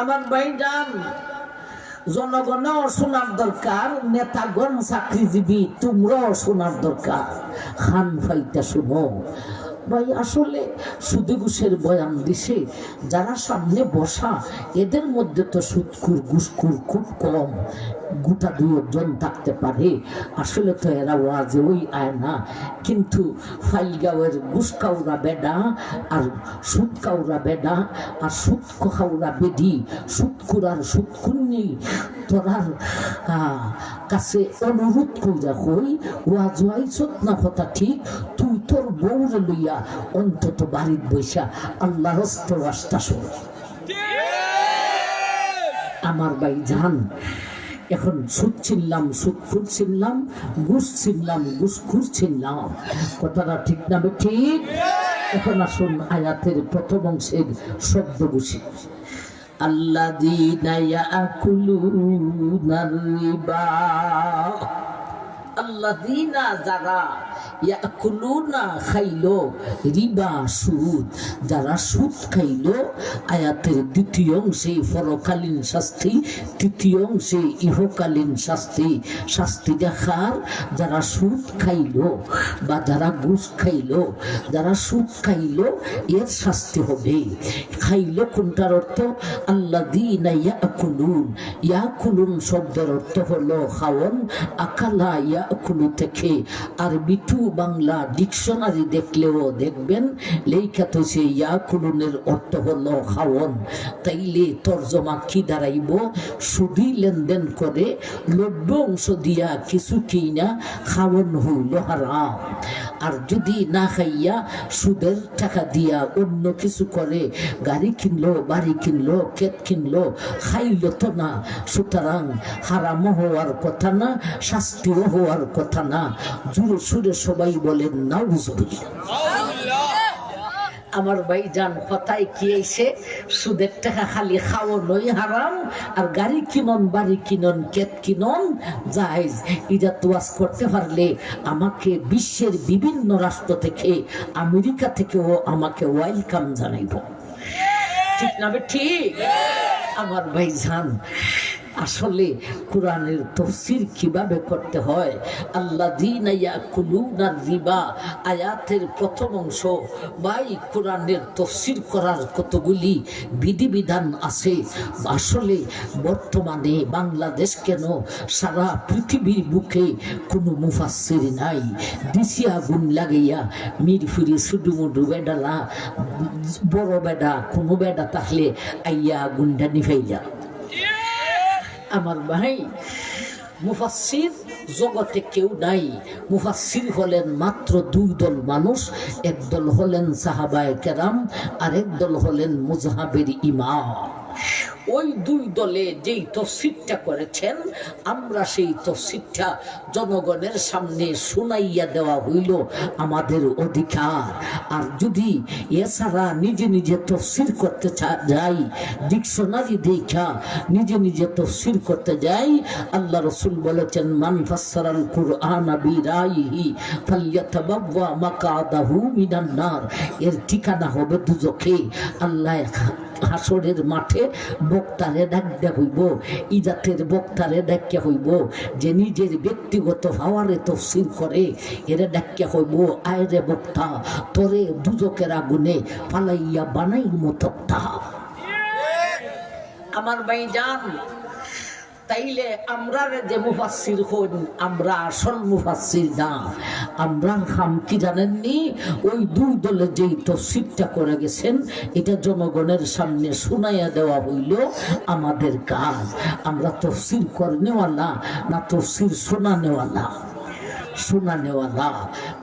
আমার ভাইজান, জনগণও শোনার দরকার, নেতাগণ চাকরিজীবী তোমরাও শোনার দরকার। খান ফাইটা শুনো ভাই। আসলে সুদে ঘুষের বয়ান দিছে যারা সামনে বসা, এদের মধ্যে তো সুদখোর ঘুষখোর খুব কম, গোটা 2 জন থাকতে পারে। আসলে তো এরা ওয়াজে ওই আয় না, কিন্তু ফাইলগাঁওয়ের ঘুষ কাউরা বেডা আর সুদ কাউরা বেডা আর সুদ খাউরা বেডি, সুদখোর আর সুদকুন্নি তোরার কাছে অনুরোধ কইরা কই, ওয়াজ ওয়াইছত না কথা ঠিক, তুই তোর বউরে লইয়া অন্তত বাড়ির বৈশা আল্লাহর রাস্তা শোন। আমার ভাই জান, এখন সুদ ছিনলাম, সুদখোর ছিনলাম, ঘুষ ছিনলাম, ঘুষখোর ছিনলাম। কথাটা ঠিক না ঠিক? এখন আসুন আয়াতের প্রথম অংশের শব্দ বুঝি। আল্লাযীনা ইয়াকুলুনার রিবা, আল্লাযীনা যারা, ইয়াকুলুনা খাইলো, রিবা সুদ, যারা সুদ খাইলো। আয়াতের দ্বিতীয় অংশে পরকালীন শাস্তি, তৃতীয় অংশে ইহকালীন শাস্তি। শাস্তি দেখার যারা সুদ খাইলো বা যারা ঘুষ খাইলো, যারা সুদ খাইলো এর শাস্তি হবে। খাইলো কোনটার অর্থ? আল্লাযীনা ইয়াকুলুন। ইয়াকুলুন শব্দের অর্থ হলো খাওন। আকালা ইয়াকুলু থেকে আরবি টু বাংলা ডিকশনারি দেখলেও দেখবেন লেখা তো সে ইয়াকুলুনের অর্থ হলো খাওন। তাইলে তর্জমা কি দাঁড়াইব? সুদি লেনদেন করে লভ্য অংশ দিয়া কিছু কিনা খাওন হইল হারাম। আর যদি না খাইয়া সুদের টাকা দিয়া অন্য কিছু করে, গাড়ি কিনলো, বাড়ি কিনলো, ক্ষেত কিনলো, খাইলো তো না। সুতরাং হারামও হওয়ার কথা না, শাস্তিও হওয়ার কথা না। জোরে সুরে সবাই বলেন নাউজুবিল্লাহ। আমার ভাইজান, কথায় কি এসে সুদের টাকা খালি খাওয়ানোই হারাম, আর গাড়ি কিনন, বাড়ি কিনন, ক্ষেত কিনন জায়েজ। এটা তোয়াজ করতে পারলে আমাকে বিশ্বের বিভিন্ন রাষ্ট্র থেকে, আমেরিকা থেকেও আমাকে ওয়েলকাম জানাইব। ঠিক না ঠিক? আমার ভাইজান, আসলে কোরআনের তাফসীর কিভাবে করতে হয়? আল্লাযীনা ইয়াকুলুনার রিবা আয়াতের প্রথম অংশ। ভাই, কোরআনের তাফসীর করার কতগুলি বিধিবিধান আছে। আসলে বর্তমানে বাংলাদেশ কেন, সারা পৃথিবীর বুকে কোনো মুফাসসির নাই। দিশি আগুন লাগাইয়া মিরফিরি সুডুমুডু বেডালা, বড় বেডা কোনো বেডা তাহলে আইয়া আগুনটা নিভাইয়া। আমার ভাই, মুফাসসির জগতে কেউ নাই। মুফাসসির হলেন মাত্র 2 দল মানুষ। একদল হলেন সাহাবায়ে কেরাম, আর একদল হলেন মুজহাবের ইমাম। ওই 2 দলে যেই তাফসীরটা করেছেন, আমরা সেই তাফসীরটা জনগণের সামনে শুনাইয়া দেওয়া হইল আমাদের অধিকার। আর যদি এছাড়া নিজে নিজে তাফসীর করতে যাই, ডিকশনারি দেখা নিজে নিজে তাফসীর করতে যাই, আল্লাহ রাসূল বলেছেন, মান ফাসসারাল কুরআনা বিরাইহি ফালইয়াতাবাওয়া মাকআদাহু মিনান নার। এর ঠিকানা হবে দুজকে। আল্লাহ হাসরের মাঠে বক্তারে ডাকতে হইব, ইজাতের বক্তারে ডাকিয়া হইব, যে নিজের ব্যক্তিগত ভাওয়ারে তাফসীর করে, এরে ডাকিয়া হইব, আয়রে বক্তা, তোরে দুজকের আগুনে পালাইয়া বানাইব তক্তা। আমার ভাইজান, তাইলে আমরা যে মুফাসসির হন, আমরা আসল মুফাসসির না। আমরা খাম কি জানেননি? ওই 2 দলে যেই তাফসীরটা করে গেছেন, এটা জনগণের সামনে শুনাইয়া দেওয়া হইল আমাদের কাজ। আমরা তাফসীর করনেওয়ালা না, তাফসীর শোনানেওয়ালা? শোনানেওয়ালা।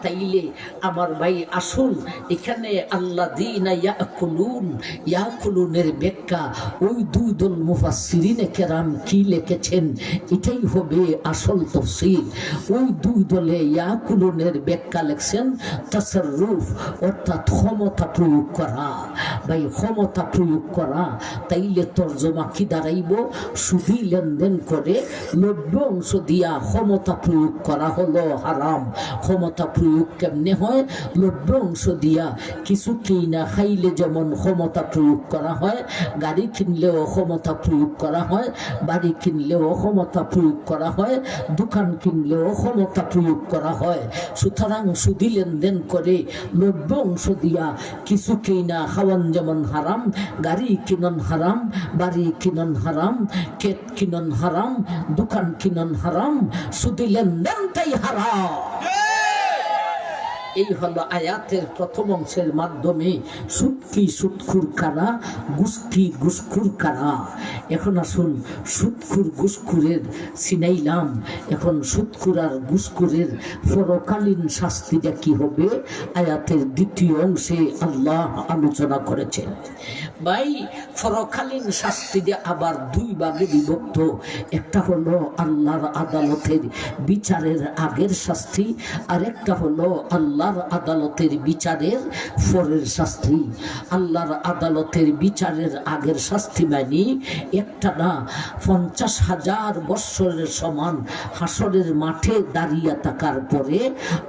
তাইলে আমার ভাই, আসুন এখানে আল্লাযীনা ইয়াকুলুন, ইয়াকুলুনের ব্যাখ্যা ওই 2 দল মুফাসসিরিনে কেরাম কি লিখেছেন, এটাই হবে আসল তাফসীর। ওই 2 দলে ইয়াকুলুনের ব্যাখ্যা লিখছেন তাসাররুফ, অর্থাৎ ক্ষমতা প্রয়োগ করা। ভাই ক্ষমতা প্রয়োগ করা, তাইলে তর্জমা কি দাঁড়াইব? সুদী লেনদেন করে 90 অংশ দিয়া ক্ষমতা প্রয়োগ করা হলো হারাম। ক্ষমতা প্রয়োগ কেমনে হয়? 90 অংশ দিয়া কিছু কিনা খাইলে যেমন ক্ষমতা প্রয়োগ করা হয়, গাড়ি কিনলেও ক্ষমতা প্রয়োগ করা হয়, বাড়ি কিনলেও ক্ষমতা প্রয়োগ করা হয়, দোকান কিনলেও ক্ষমতা প্রয়োগ করা হয়। সুতরাং সুদী লেনদেন করে 90 অংশ দিয়া কিছু কিনা খাওয়ান যেমন হারাম, গাড়ি কিনন হারাম, বাড়ি কিনন হারাম, ক্ষেত কিনন হারাম, দোকান কিনন হারাম, সুদী লেনদেনটাই হারাম। এই হলো আয়াতের প্রথম অংশের মাধ্যমে সুদ কি, সুদখুর কারা, ঘুষ কি, ঘুষখুর কারা। এখন আসুন সুদখুর ঘুষখুরের চিনাইলাম। এখন সুদখুর আর ঘুষখুরের পরকালীন শাস্তিটা কি হবে আয়াতের দ্বিতীয় অংশে আল্লাহ আলোচনা করেছেন। ভাই পরকালীন শাস্তিটা আবার দুই ভাগে বিভক্ত। একটা হলো আল্লাহর আদালতের বিচারের আগের শাস্তি, আর একটা হলো আল্লাহর আদালতের বিচারের পরের শাস্তি। আল্লাহর আদালতের বিচারের আগের শাস্তি মানে একটা না 50,000 বৎসরের সমান হাসরের মাঠে দাঁড়িয়ে থাকার পরে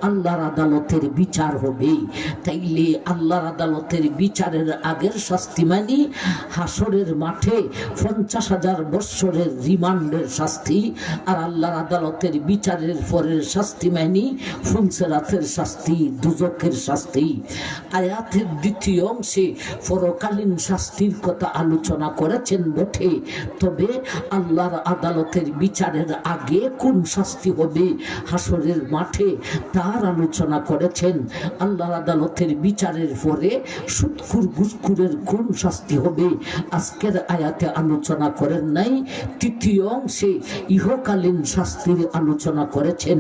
আল্লাহর আদালতের বিচার হবে। তাইলে আল্লাহর আদালতের বিচারের আগের শাস্তি মানে হাসরের মাঠে 50,000 বৎসরের রিমান্ডের শাস্তি, আর আল্লাহর আদালতের বিচারের পরের শাস্তি মানে ফুলসেরাতের শাস্তি, দুজকের শাস্তি। আয়াতের দ্বিতীয় অংশে পরকালীন শাস্তির কথা আলোচনা করেছেন বটে, তবে আল্লাহর আদালতের বিচারের আগে কোন শাস্তি হবে হাসরের মাঠে তার আলোচনা করেছেন। আল্লাহর আদালতের বিচারের পরে সুদখুর ঘুষখুরের কোন শাস্তি হবে আজকের আয়াতে আলোচনা করেন নাই। তৃতীয় অংশে ইহকালীন শাস্তির আলোচনা করেছেন।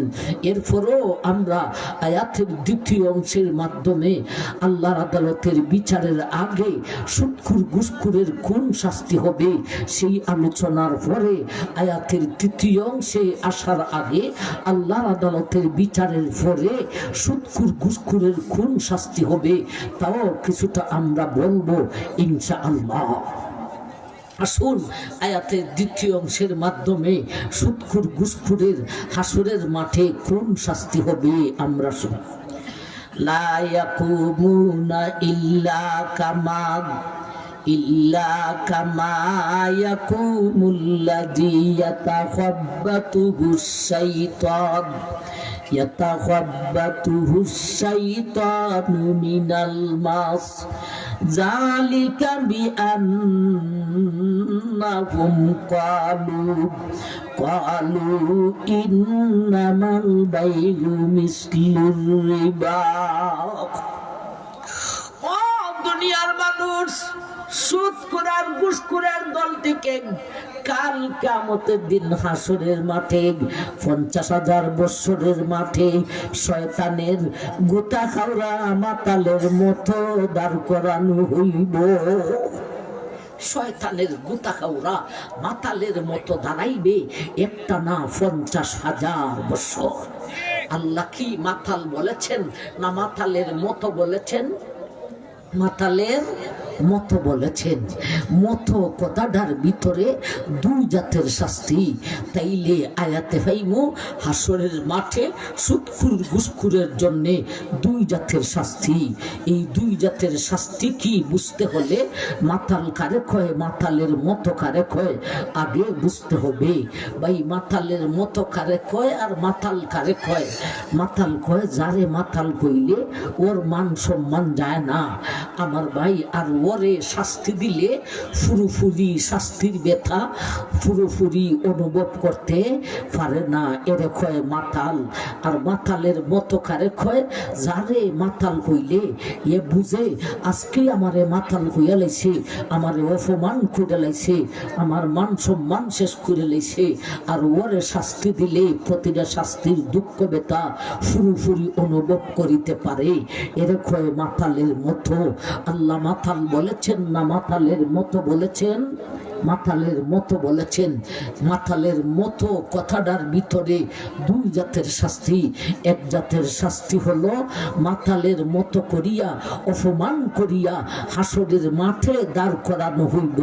এরপরও আমরা আয়াতের দ্বিতীয় অংশের মাধ্যমে আল্লাহর আদালতের বিচারের আগে সুদখুর ঘুষখুরের কোন শাস্তি হবে সেই আলোচনার পরে আয়াতের তৃতীয় অংশে আসার আগে আল্লাহর আদালতের বিচারের পরে সুদখুর ঘুষখুরের কোন শাস্তি হবে তাও কিছুটা আমরা বলবো ইনশাআল্লাহ। আসুন আয়াতের দ্বিতীয় অংশের মাধ্যমে সুদখুর ঘুষখুরের হাসরের মাঠে কোন শাস্তি হবে আমরা শুনি। লা ইয়াকুমুনা ইল্লা কামা ইয়াকুমুল্লাযী ইয়াতাখাব্বাতুহুশ শাইতানু মিনাল মাস যালিকা বিআন্নাহুম ক্বালু ইন্নামাল বাইউ মিসলুর রিবা। ও দুনিয়ার মানুষ, সুদখোর আর ঘুষখোরের দলটিকে কাল কিয়ামতের দিন হাসরের মাঠে 50,000 বৎসরের মাঠে শয়তানের গোতা খাওয়া মাতালের মতো দাঁড় করানো হইব। শয়তানের গোতা খাওয়া মাতালের মতো দাঁড়াইবে একটা না 50,000 বৎসর। আল্লাহ কি মাতাল বলেছেন না মাতালের মতো বলেছেন? মাতালের মতো বলেছেন। মতো কথাটার ভিতরে দুই জাতের শাস্তি। তাইলে আয়াতে পাইমু হাসরের মাঠে সুদখুর ঘুষখুরের জন্যে দুই জাতের শাস্তি। এই দুই জাতের শাস্তি কি বুঝতে হলে মাতাল কারে কয়, মাতালের মতো কারে কয় আগে বুঝতে হবে। ভাই মাতালের মতো কারে কয় আর মাতাল কারে কয়? মাতাল কয় যারে মাতাল কইলে ওর মান সম্মান যায় না আমার ভাই, আর ওরে শাস্তি দিলে পুরোপুরি শাস্তির ব্যথা পুরোপুরি অনুভব করতে পারে না, এরে কয় মাতাল। আর মাতালের মতো কারে কয়? যারে মাতাল হইলে এ বুঝে আজকে আমারে মাতাল হইয়া লাইছে, আমারে অপমান করে লাইছে, আমার মান সম্মান শেষ করে লাইছে, আর ওরে শাস্তি দিলে প্রতিটা শাস্তির দুঃখ ব্যথা পুরোপুরি অনুভব করিতে পারে, এরে কয় মাতালের মতো। আল্লাহ মাতাল বলেছেন না মাতালের মতো বলেছেন? মাতালের মতো বলেছেন। মাতালের মতো কথাটার ভিতরে দুই জাতের শাস্তি। এক জাতের শাস্তি হলো মাতালের মতো করিয়া অপমান করিয়া হাসরের মাঠে দাঁড় করানো হইব,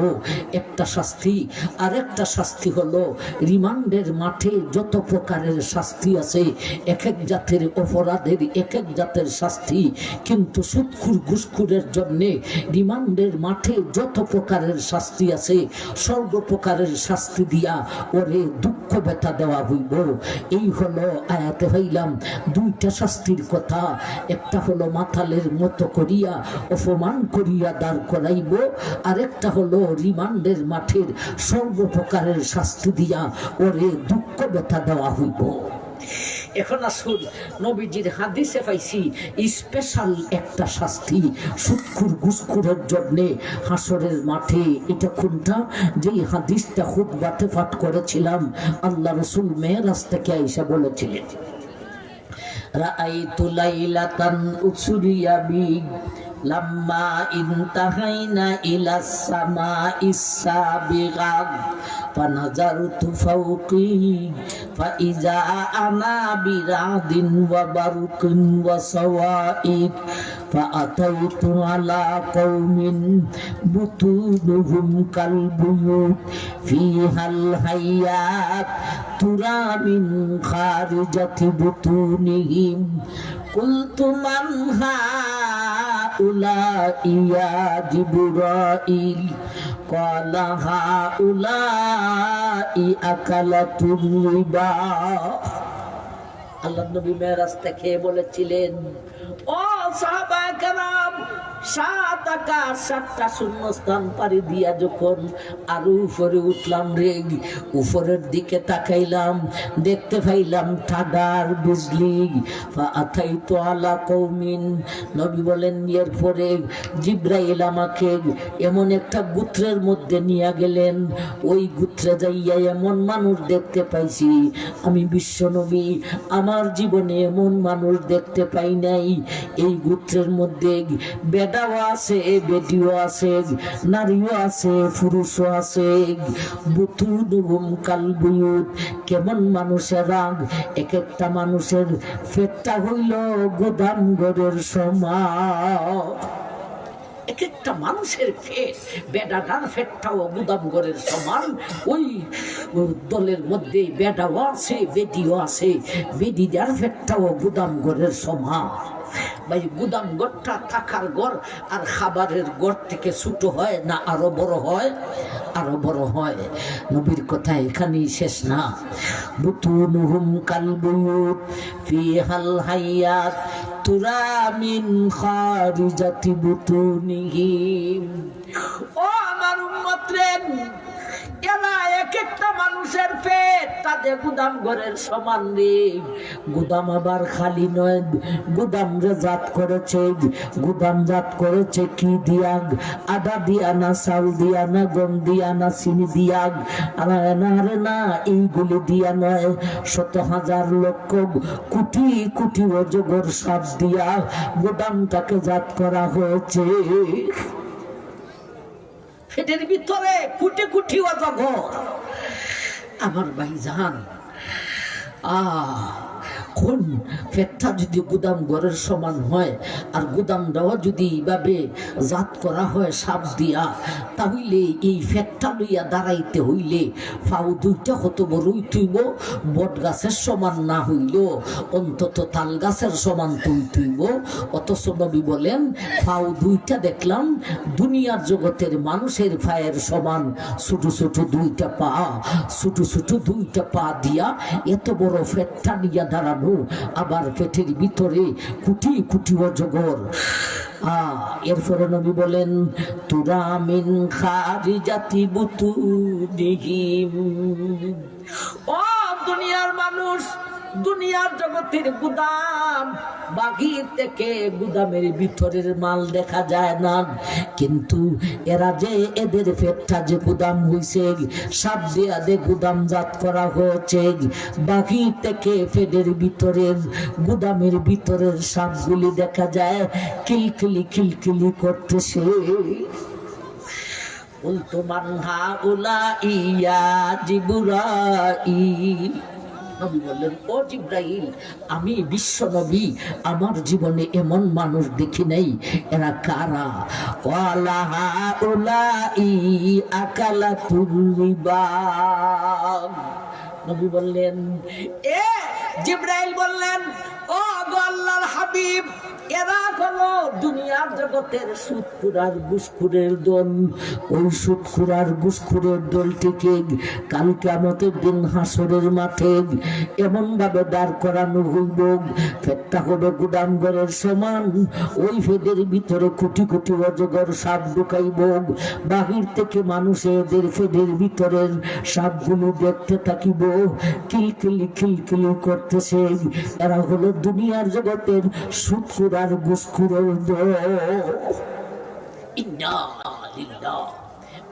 একটা শাস্তি। আর একটা শাস্তি হলো রিমান্ডের মাঠে যত প্রকারের শাস্তি আছে, এক এক জাতের অপরাধের এক এক জাতের শাস্তি। কিন্তু সুদখুর ঘুষখুরের জন্যে রিমান্ডের মাঠে যত প্রকারের শাস্তি আছে, সর্বপ্রকারের শাস্তি দিয়া ওরে দুঃখ ব্যথা দেওয়া হইব। এই হলো আয়াতে হইলাম দুইটা শাস্তির কথা। একটা হলো মাতালের মতো করিয়া অপমান করিয়া দাঁড় করাইব, আর একটা হলো রিমান্ডের মাঠের সর্বপ্রকারের শাস্তি দিয়া ওরে দুঃখ ব্যথা দেওয়া হইব। এখন আসুন, নবীজির হাদিসে পাইছি স্পেশাল একটা শাস্তি সুদখুর ঘুষখুরের জন্যে হাসরের মাঠে। এটা কোনটা? যেই হাদিসটা খুতবাতে পাঠ করেছিলাম, আল্লাহ রাসূল মেরাজ থেকে আয়েশা বলেছিলেন, রাআইতু লাইলাতান উসরিয়া বি লাম্মা ইনতাহাইনা ইলাস সামাইস সাবিগা ফানাজারতু ফাওকি ফাইজা আনা বিরাদিন ওয়া বারকিন ওয়া সাওয়াইক ফাআতাইতু আলা কওমিন বুতুনুহুম কালবুয়ুত ফিহাল হায়াত তুরা মিন খারিজাতি বুতুনিহিম কুলতু মান হাউলাই ইয়া জিবরাইল ক্বালা হাউলাই আকালাতুর রিবা। আল্লাহ নবী মেরাজ থেকে বলেছিলেন, ও সাহাবায়ে কেরাম, 7 আকাশ 7টা শূন্যস্থান পাড়ি দিয়া যখন আরো উপরে উঠলাম রে, উপরের দিকে তাকাইলাম, দেখতে পাইলাম ঠাডার বিজলি। ফাআতাইতু আলা কওমিন, নবী বলেন এরপরে জিবরাইল আমাকে এমন একটা গোত্রের মধ্যে নিয়ে গেলেন। ওই গোত্রে যাইয়া এমন মানুষ দেখতে পাইছি আমি বিশ্ব নবী আমার জীবনে এমন মানুষ দেখতে পাই নাই। এই গোত্রের মধ্যে বেদাও আছে, বেটিও আছে, নারীও আছে, পুরুষও আছে। বুতুনুহুম কালবুয়ুত, কেমন মানুষের রাগ, এক একটা মানুষের পেটটা হইল গোদাম ঘরের সমান। এক একটা মানুষের পেট, বেডাটার পেটটাও গুদাম ঘরের সমান। ওই দলের মধ্যে বেডাও আছে, বেটিও আছে, বেডিটার পেটটাও গুদাম ঘরের সমান। ভাই, গুদাম ঘরটা থাকার ঘর আর খাবারের ঘর থেকে ছোট হয় না আরো বড় হয়? আরো বড় হয়। নবীর কথা এখানেই শেষ না। বুতুনুহুম কালবুয়ুত ফিহাল হায়াত তুরা মিন খারিজাতি বুতুনিহিম। ও আমার উম্মত রে, এরা এক একটা মানুষের পেট তাদের গুদাম ঘরের সমান রে। গুদাম আবার খালি নয়, গুদাম রে জাত করেছে। গুদাম জাত করেছে কি দিয়া? আদা দিয়া না, চাউল দিয়া না, গম দিয়া না, চিনি দিয়া, আরে না, এইগুলি দিয়া নয়। 100,000 লক্ষ কোটি কোটি অজগর সাপ দিয়া গুদামটাকে জাত করা হয়েছে। পেটের ভিতরে কোটি কোটি অজগর। আমার ভাইজান, কোন পেটটা যদি গুদাম ঘরের সমান হয় আর গুদামটাও যদি এইভাবে জাত করা হয় সাপ দিয়া, তাহলে এই পেটটা লইয়া দাঁড়াইতে হইলে ফাউ দুইটা কত বড়ই তুইব। বট গাছের সমান না হইল অন্তত তাল গাছের সমান তুইব। অথচ নবী বলেন ফাউ দুইটা দেখলাম দুনিয়ার জগতের মানুষের পায়ের সমান। ছোট ছোট দুইটা পা, ছোট ছোট দুইটা পা দিয়া এত বড় পেটটা নিয়ে দাঁড়ানো, আবার পেটের ভিতরে কোটি কোটি অজগর। এরপরে নবী বলেন তুরা মিন খারিজাতি বুতুনিহিম। ও দুনিয়ার মানুষ, দুনিয়ার জগতের গুদাম, বাগির থেকে গুদামের ভিতরের মাল দেখা যায় না, কিন্তু এরা যে এদের পেটটা যে গুদাম হইছে, সাপ দিয়া দে গুদাম জাত করা হয়েছে। বাগির থেকে পেটের ভিতরের গুদামের ভিতরের সাপগুলি দেখা যায় খিলখিলি খিলখিলি করতেছে। ও বলতো মানহা উলা ইয়া জিবরাইল। নবী বললেন, ও জিবরাইল, আমি বিশ্ব নবী, আমার জীবনে এমন মানুষ দেখি নাই, এরা কারা? ওয়ালা হাউলাই আকালাতুর রিবা। নবী বললেন, এ জিবরাইল বললেন, ও গো আল্লাহর হাবিব, এরা হলো দুনিয়ার জগতের সুদখোর ঘুষখোরের দল। ওই সুদখোর ঘুষখোরের দলটিকে কাল কিয়ামতের দিন হাসরের মাঠে এমন ভাবে দাঁড় করানো হইব, ফেটটা হবে গুদামঘরের সমান। ওই ফেদের ভিতরে কোটি কোটি অজগর সাপ ঢুকাইব। বাহির থেকে মানুষ এদের ফেদের ভিতরের সাপগুলো দেখতে থাকিব, কিলকিলি কিলকিলি করতেছে। এরা হলো দুনিয়ার জগতের সুদখোর আর ঘুষখোরের দল। ইন্না লিল্লাহ।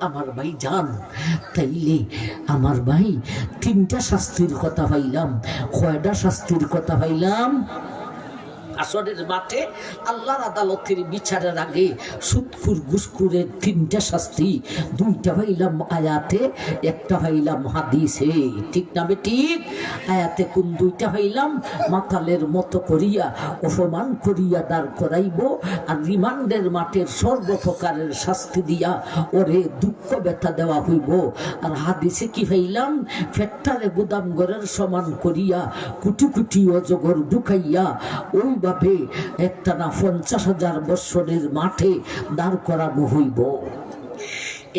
আমার ভাই জান, তাইলে আমার ভাই তিনটা শাস্তির কথা পাইলাম। কয়টা শাস্তির কথা পাইলাম? আসরের মাঠে আল্লাহর আদালতের বিচারের আগে সুদখোর ঘুষখোরের তিনটা শাস্তি। দুইটা পাইলাম আয়াতে, একটা পাইলাম হাদিসে। ঠিক না ঠিক? আয়াতে কোন দুইটা পাইলাম? মাতালের মতো করিয়া অপমান করিয়া দাঁড় করাইব, আর রিমান্ডের মাঠের সর্বপ্রকারের শাস্তি দিয়া ওরে দুঃখ ব্যথা দেওয়া হইব। আর হাদিসে কি পাইলাম? ফেট্টারে গুদাম ঘরের সমান করিয়া কুটি কুটি অজগর ঢুকাইয়া ওইভাবে একটা না 50,000 বৎসরের মাঠে দাঁড় করানো হইব।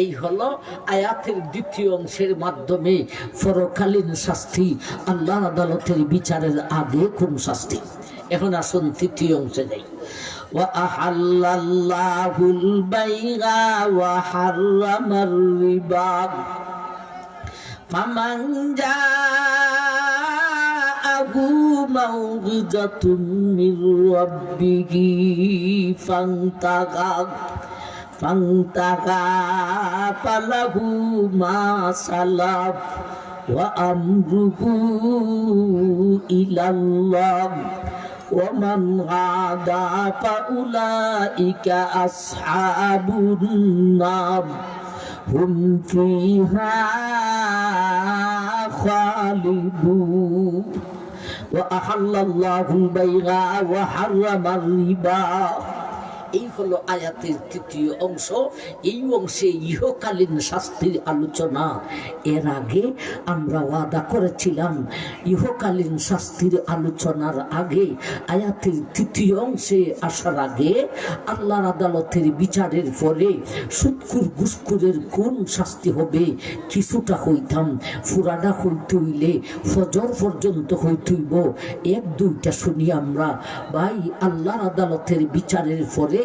এই হলো আয়াতের দ্বিতীয় অংশের মাধ্যমে পরকালীন শাস্তি, আল্লাহর আদালতের বিচারের আগে কোন শাস্তি। এখন আসুন তৃতীয় অংশে যাই। وَأَحَلَّ اللَّهُ الْبَيْعَ وَحَرَّمَ الرِّبَا فَمَنْ جَاءَهُ مَوْعِظَةٌ مِّن رَّبِّهِ فانتهى فله ما سلف وأمره إلى الله ومن عاد فأولئك أصحاب النار هم فيها خالدون وأحل الله البيع وحرم الربا। এই হলো আয়াতের তৃতীয় অংশ। এই অংশে ইহকালীন শাস্তির আলোচনা। এর আগে আমরা ওয়াদা করেছিলাম ইহকালীন শাস্তির আলোচনার আগে, আয়াতের তৃতীয় অংশে আসার আগে, আল্লাহর আদালতের বিচারের পরে সুদখোর ঘুষখোরের কোন শাস্তি হবে কিছুটা হইতাম। ফুরাডা হইতে হইলে ফজর পর্যন্ত হইতেইব। এক দুইটা শুনি আমরা। ভাই, আল্লাহর আদালতের বিচারের পরে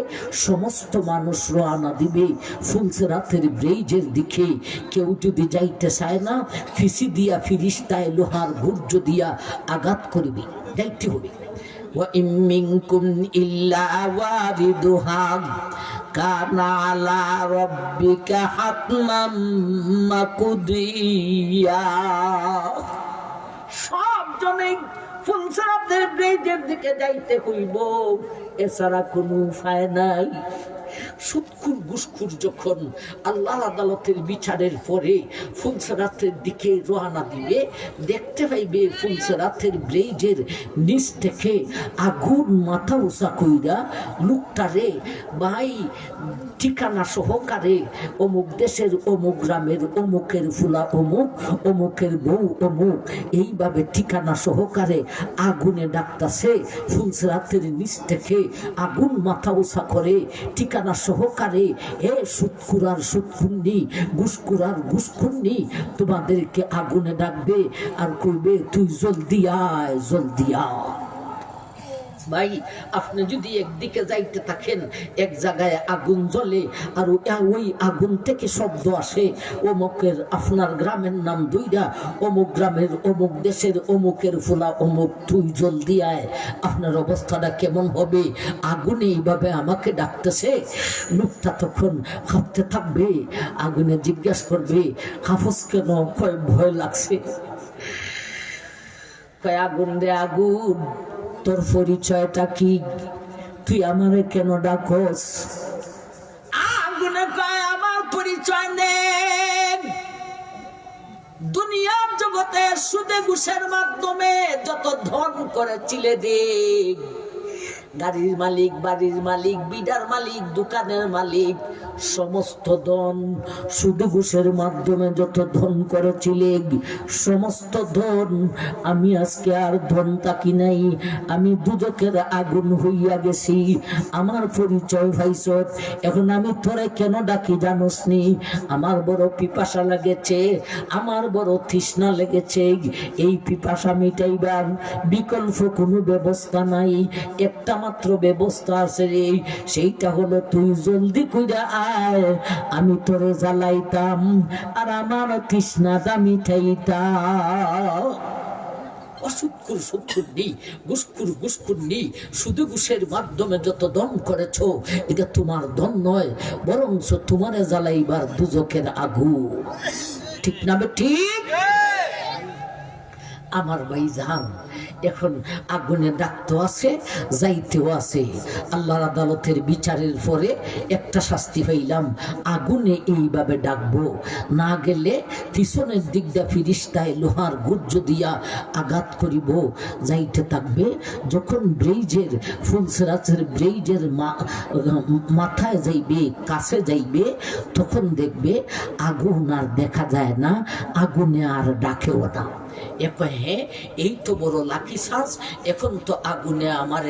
সমস্ত মানুষ রওনা দিবে ফুলসেরাতের ব্রিজের দিকে। কেউ যদি যাইতে চায় না, ফিসি দিয়া ফিরিস্তায় লোহার গুর্জ দিয়া আঘাত করিবে, যাইতে হবে। وَإِن مِّنكُمْ إِلَّا وَارِدُهَا كَانَ عَلَى رَبِّكَ حَتْمًا مَّقْضِيًّا। সব জনে ফুলসেরাতের ব্রিজের দিকে যাইতে হইব, এছাড়া কোনো উপায় নাই। সুদখোর ঘুষখোর যখন আল্লাহর আদালতের বিচারের পরে ফুলসেরাতের দিকে রওনা দিবে, দেখতে পাইবে ফুলসেরাতের ব্রিজের নিচ থেকে আগুন মাথা উঁচা কইরা লোকটারে ভাই ঠিকানা সহকারে অমুক দেশের অমুক গ্রামের অমুকের ফুলা অমুক, অমুকের বউ অমুক, এইভাবে ঠিকানা সহকারে আগুনে ডাকতাছে। ফুলসেরাতের নিচ থেকে আগুন মাথা উঁচা করে ঠিকানা সহকারে, হে সুদখোর আর সুদখুন্নি, ঘুষখোর আর ঘুষখুন্নি, তোমাদেরকে আগুনে ডাকবে আর কইবে তুই জলদি আয়, জলদি আয়। ভাই, আপনি যদি একদিকে যাইতে থাকেন, এক জায়গায় আগুন জ্বলে আর ওই আগুন থেকে শব্দ আসে, অমুকের আপনার গ্রামের নাম দুইটা, অমুক গ্রামের অমুক দেশের অমুকের ফুলা অমুক, তুই জলদি আয়। আপনার অবস্থাটা কেমন হবে? আগুনে এইভাবে আমাকে ডাকতেছে। লোকটা তখন কাঁপতে থাকবে, আগুনে জিজ্ঞাসা করবে কাফস কেন? কয় ভয় লাগছে। কয় আগুন রে আগুন, তোর পরিচয়টা কি? তুই আমারে কেন ডাকস? আগুনে কয় আমার পরিচয় পরিচয় নেন। দুনিয়ার জগতে সুদে ঘুষের মাধ্যমে যত ধন করেছিলে দেখ, গাড়ির মালিক, বাড়ির মালিক, বিডার মালিক, দোকানের মালিক, সমস্ত ধন সুদ ঘুষের মাধ্যমে যত ধন করেছিলে, সমস্ত ধন আমি আজকে আর ধন তাকি নাই, আমি দুজকের আগুন হইয়া গেছি। আমার পরিচয় ভাইস, এখন আমি তোরে কেন ডাকি জানোস নি? আমার বড় পিপাসা লেগেছে, আমার বড় তৃষ্ণা লেগেছে। এই পিপাসা মিটাইবার বিকল্প কোনো ব্যবস্থা নাই, একটা মাত্র ব্যবস্থা আছে রে, সেইটা হলো তুই জলদি কইরা আয়, আমি তোরে জ্বালাইতাম আর আমার তৃষ্ণাটা মিটাইতাম। অসুৎকুর সুৎকুর নেই, ঘুষখুর ঘুষখুর নেই, শুধু ঘুষের মাধ্যমে যত দন করেছ এটা তোমার ধন নয়, বরং তোমারে জ্বালাইবার দুজকের আগুন। ঠিক না ঠিক? আমার ভাই জান, এখন আগুনে ডাকতে আছে, যাইতেও আছে। আল্লাহর আদালতের বিচারের পরে একটা শাস্তি হইলাম, আগুনে এইভাবে ডাকবো, না গেলে পিছনের দিকটা ফিরিস্তায় লোহার গুজ্জ দিয়া আঘাত করিব, যাইতে থাকবে। যখন ব্রেইজের ফুলসেরাজের ব্রেইজের মাথায় যাইবে, কাছে যাইবে, তখন দেখবে আগুন আর দেখা যায় না, আগুনে আর ডাকেও না। হ্যাঁ, এই তো বড় লাকি চান্স, এখন তো আগুনে আমার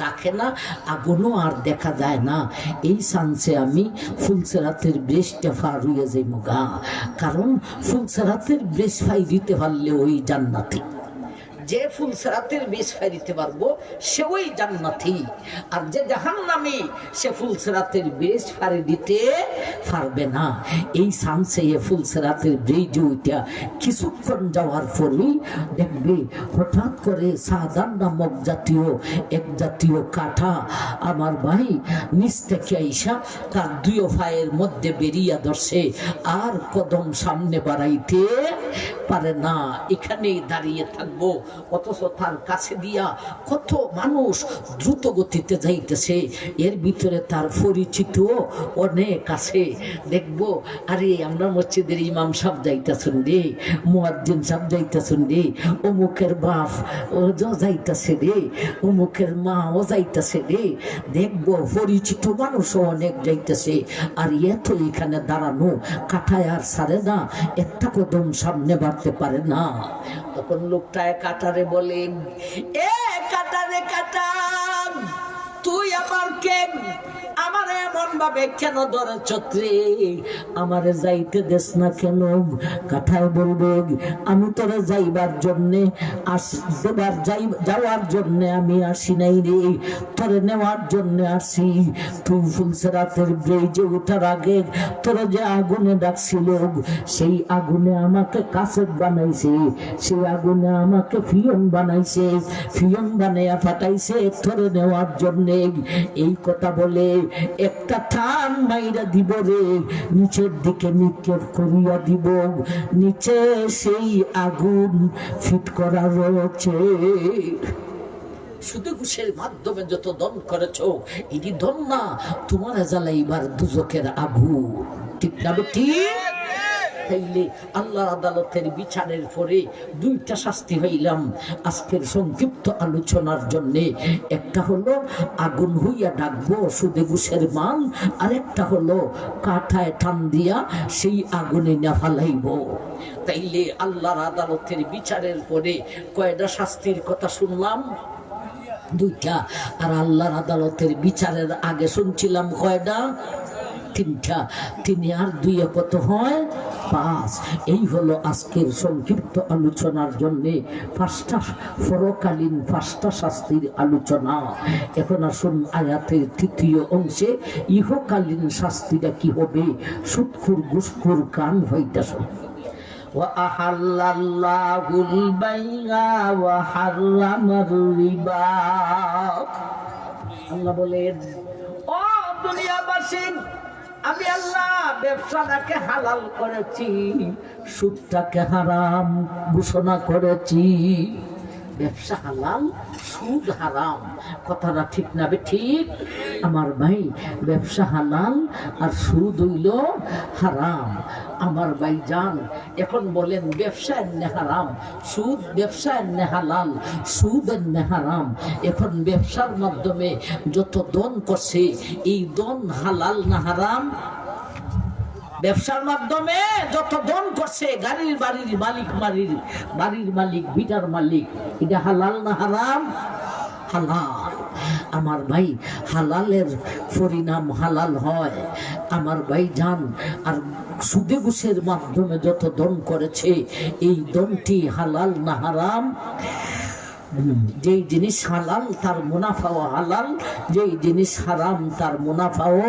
ডাকে না, আগুনও আর দেখা যায় না, এই চান্সে আমি ফুলসেরাতের ব্রেসটা ফার হইয়া যাইব গা। কারণ ফুলসেরাতের ব্রেস ফাই দিতে পারলে ওই জান্নাতি, যে ফুলসেরাতের বেশ ফাইতে পারবো সে ওই জান্নাতি, আর যে জাহান্নামী সে ফুলসেরাতের বেশ ফাড়ি দিতে পারবে না। এই সানসে ফুলসেরাতের ব্রিজ ওইটা কিছুক্ষণ যাওয়ার পরেই দেখবে হঠাৎ করে সাদান নামক এক জাতীয় কাঠা আমার ভাই নিচ থেকে আইসা তার দুই পায়ের মধ্যে বেরিয়ে ধরছে, আর কদম সামনে বাড়াইতে পারে না, এখানেই দাঁড়িয়ে থাকবো। অথচ তার কাছে দিয়া কত মানুষ দ্রুত গতিতে যাইতেছে, এর ভিতরে তার পরিচিত অনেক আছে। দেখবো, আরে আমরা মসজিদের ইমাম সাহেব যাইতেছেন রে, মুয়াজ্জিন সাহেব যাইতেছেন রে, অমুকের বাপ ও যাইতেছে রে, অমুকের মা ও যাইতেছে রে। দেখবো পরিচিত মানুষও অনেক যাইতেছে, আর এত এখানে দাঁড়ানো কাঠায় আর সারে না, একটা কদম সামনে বাড়তে পারে না। তখন লোকটায় কাটারে বলেন, এ কাটারে কাটা, তুই আমার কেন, আমার এমন ভাবে কেন ধরে ছত্রে, আমারে যাইতে দেস না কেন? কাঠায় বলবে, আমি তোরে যাইবার জন্যে যাওয়ার জন্যে আমি আসি নাই রে, তোরে নেওয়ার জন্যে আসি। তুই ফুলসেরাতের ব্রিজে ওঠার আগে তোরে যে আগুনে ডাকছিল, সেই আগুনে আমাকে কাসেট বানাইছে, সেই আগুনে আমাকে ফিয়ন বানাইছে, ফিয়ন বানাইয়া ফাটাইছে তোরে নেওয়ার জন্যে। এই কথা বলে একটা টান মাইরা দিব রে, নিচের দিকে নিক্ষেপ করিয়া দিব, নিচে সেই আগুন ফিট করা রয়েছে। শুধু ঘুষের মাধ্যমে যত দন করেছো, এটি দন না, তোমার জ্বালাইবার দুজকের আগুন। ঠিক না ঠিক? তাইলে আল্লাহ আদালতের বিচারের পরে দুইটা শাস্তি হইলাম আজকের সংক্ষিপ্ত আলোচনার জন্য। একটা হলো আগুন হইয়া ডাকবো সুদে ঘুষের মান, আর একটা হলো কাঠায় টান দিয়া সেই আগুনে না ফালাইব। তাইলে আল্লাহর আদালতের বিচারের পরে কয়টা শাস্তির কথা শুনলাম? দুইটা। আর আল্লাহর আদালতের বিচারের আগে শুনছিলাম কয়টা? তিনটা। তিনি আর দুই কত হয়? 5। এই হলো আজকের সংক্ষিপ্ত আলোচনার জন্য পরকালীন 5টা শাস্তির আলোচনা। এখন আসুন আয়াতের তৃতীয় অংশে ইহকালীন শাস্তিটা কি হবে, সুদখোর ঘুষখোর কান হইতা শুন। وأحل الله البيع وحرم الربا। আল্লাহ বলেন, ও দুনিয়াবাসী, আমি আল্লাহ ব্যবসাটাকে হালাল করেছি, সুদটাকে হারাম ঘোষণা করেছি। ব্যবসা হালাল, সুদ হারাম। কথাটা ঠিক না বে ঠিক? আমার ভাই, ব্যবসা হালাল আর সুদ হইল হারাম। আমার ভাই জান, এখন বলেন ব্যবসা এমনি হারাম, সুদ ব্যবসা এমনি হালাল, সুদ এমনি হারাম। এখন ব্যবসার মাধ্যমে যত দন করছে, এই দন হালাল না হারাম? ব্যবসার মাধ্যমে যত দন করছে, গাড়ির বাড়ির মালিক, বাড়ির মালিক, ভিটার মালিক, এটা হালাল না হারাম? হালাল। আমার ভাই, হালালের পরিণাম হালাল হয়। আমার ভাই জান, আর সুদে ঘুষের মাধ্যমে যত দন করেছে, এই দনটি হালাল না হারাম? যেই জিনিস হালাল তার মুনাফাও হালাল, যেই জিনিস হারাম তার মুনাফাও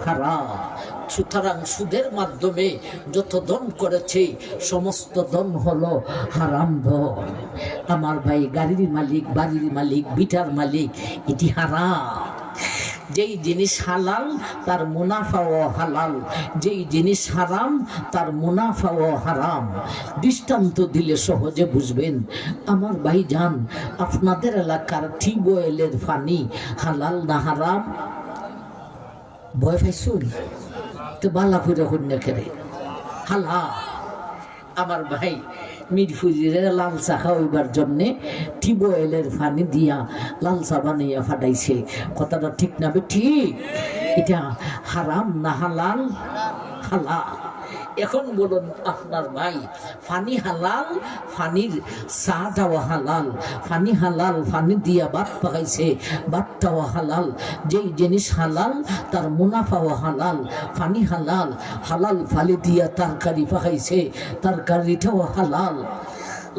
হারাম। সুতরাং সুদের মাধ্যমে যত দন করেছে, সমস্ত দন হলো হারাম ধন। আমার ভাই, গাড়ির মালিক, বাড়ির মালিক, বিটার মালিক, এটি হারাম। যেই জিনিস হালাল তার মুনাফাও হালাল, যেই জিনিস হারাম তার মুনাফাও হারাম। দৃষ্টান্ত দিলে সহজে বুঝবেন। আমার ভাই জান, আপনাদের এলাকার টিউবওয়েলের পানি হালাল না হারাম? ভয় পাইছুন তো বালা করে হন্য খেলে হালাল। আমার ভাই, মিরপুরের লাল চা খাওয়াইবার জন্যে টিউবওয়েলের পানি দিয়া লাল চা বানাইয়া ফাটাইছে। কথাটা ঠিক না বে ঠিক? এটা হারাম না হালাল? হালাল। এখন বলুন আপনার ভাই, পানি হালাল, পানির চাটাও হালাল, পানি হালাল, পানি দিয়া ভাত পাকাইছে, ভাতটাও হালাল। যেই জিনিস হালাল তার মুনাফাও হালাল, পানি হালাল, হালাল ফালি দিয়া তরকারি পাকাইছে, তরকারিটাও হালাল,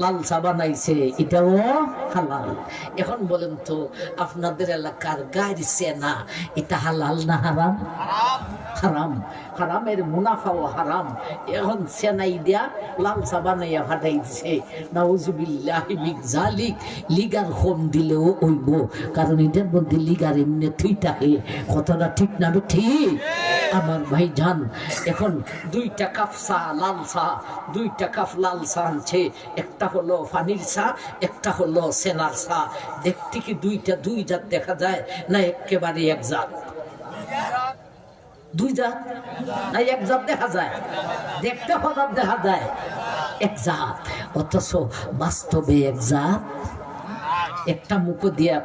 লাল চা বানাইছে, এটাও হালাল। এখন বলেন তো, আপনাদের এলাকার গাড়ি সেনা, এটা হালাল না হারাম? হারাম। হারামের মুনাফাও হারাম। এখন সেনাই দিয়া লাল চা বানাইয়া ফাটাই দিছে, নাউজুবিল্লাহি মিন যালিক। লিগার কম দিলেও হইব, কারণ এটার মধ্যে লিগার এমনি থুই থাকে। কথাটা ঠিক না ঠিক? আমার ভাই জান, এখন 2টা কাপ চা, লাল চা, 2টা কাপ লাল চা আনছে। একটা হলো পানির চা, একটা হলো সেনার চা। দেখতে কি দুই জাত দেখা যায় না একেবারে এক জাত? দুই জাত না এক জাত দেখা যায়? দেখতে হঠাৎ দেখা যায় এক জাত, অথচ বাস্তবে এক জাত। একটা মুখে দিয়ে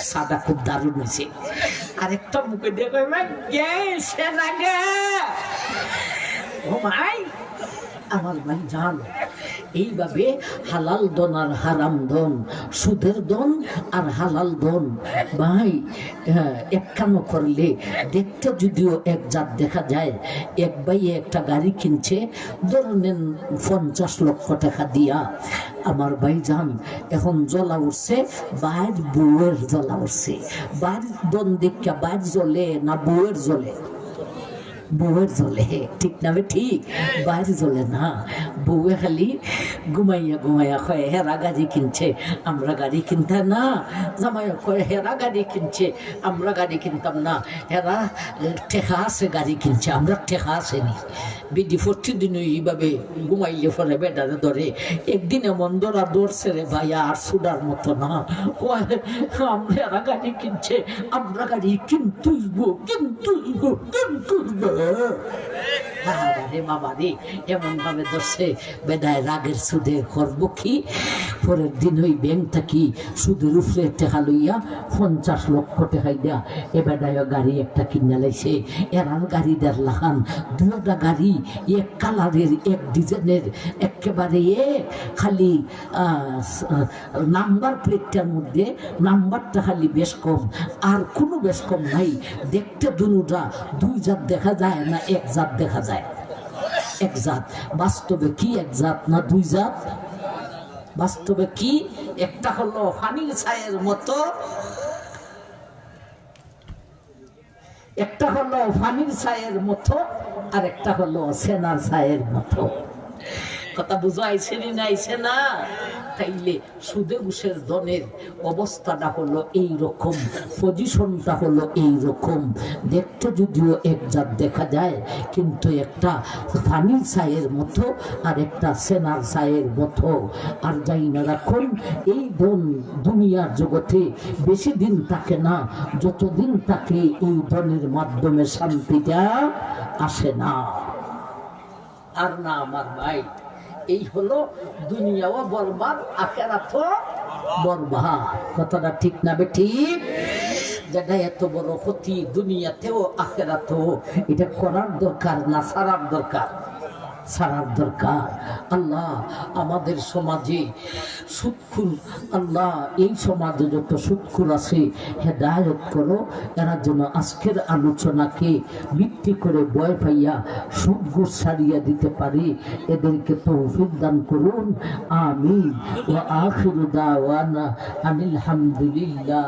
সাদা খুব দারুণ হয়েছে, আরেকটা মুখে দিয়ে ও ভাই। আমার ভাই জান, এইভাবে হালাল দন আর হারাম দন, সুদের দন আর হালাল দন ভাই একখানো করলে দেখতে যদিও এক জাত দেখা যায়। এক ভাই একটা গাড়ি কিনছে, ধরেন 50 লক্ষ টাকা দিয়া। আমার ভাই জান, এখন জ্বলা উঠছে, বাইর বউয়ের জ্বলা উঠছে। বাইর দন দেখা বাইর জ্বলে না বউয়ের জ্বলে? বউয়ের জ্বলে, ঠিক না ঠিক? বাইরে জ্বলে না। বউয়ে খালি ঘুমাইয়া কয়ে হেরা গাড়ি কিনছে, আমরা গাড়ি কিনতাম না। জামাইয়া কয়ে হেরা গাড়ি কিনছে, আমরা গাড়ি কিনতাম না। হেরা ঠেকা আছে গাড়ি কিনছে, আমরা ঠেকা আসেনি। বিধি প্রতিদিন এইভাবে ঘুমাইলে পরে বেটারে ধরে। একদিন এমন ধরা দৌড়ছে রে ভাইয়া, আর সুডার মতো না। আমরা হেরা গাড়ি কিনছে, আমরা গাড়ি কিনতুইব। বাবা রে, এমন ভাবে ধরছে বেদায় রাগের সুদে করবো কি? পরের দিন ওই ব্যাংক থাকি সুদের উপরে টাকা লইয়া 50 লক্ষ টাকা দেয়া এ বেদায় গাড়ি একটা কিনে লাইছে। এরার গাড়ি 1.5 লাখ, 2টা গাড়ি এক কালারের, এক ডিজাইনের, একেবারে খালি নাম্বার প্লেটটার মধ্যে নাম্বারটা খালি বেশ কম, আর কোনো বেশ কম নাই। দেখতে দুটা 2 জাত দেখা যায় না এক জাত দেখা যায়? এক জাত। বাস্তবে কি এক জাত না 2 জাত? বাস্তবে কি? একটা হলো পানির ছায়ের মতো, একটা হলো পানির ছায়ের মতো, আর একটা হলো সেনার ছায়ের মতো। কথা বুঝো আইছে না আইছে না? তাইলে সুদে ঘুষের দনের অবস্থাটা হলো এই রকম, পজিশনটা হলো এই রকম। দেখতে যদিও এক জাত দেখা যায়, কিন্তু একটা পানির ছায়ের মতো আর একটা সেনার ছায়ের মতো। আর যাই না রাখুন, এই ধন দুনিয়ার জগতে বেশি দিন থাকে না, যতদিন থাকে এই ধনের মাধ্যমে শান্তিটা আসে না। আর না আমার ভাই, এই হলো দুনিয়াও বরবাদ, আখিরাতও বরবাদ। কথাটা ঠিক না বেঠিক? যেটা এত বড় ক্ষতি দুনিয়াতেও আখিরাতেও, এটা করার দরকার না ছাড়ার দরকার? ছাড়ার দরকার। আল্লাহ আমাদের সমাজে সুদখোর, আল্লাহ এই সমাজে যত সুদখোর আছে হেদায়েত করো, এরা যেন আজকের আলোচনাকে ভিত্তি করে ভয় পাইয়া সুদঘুষ ছাড়িয়ে দিতে পারে, এদেরকে তৌফিক দান করুন। আমিন। ওয়া আখিরু দাওয়ানা আনিল হামদুলিল্লাহ।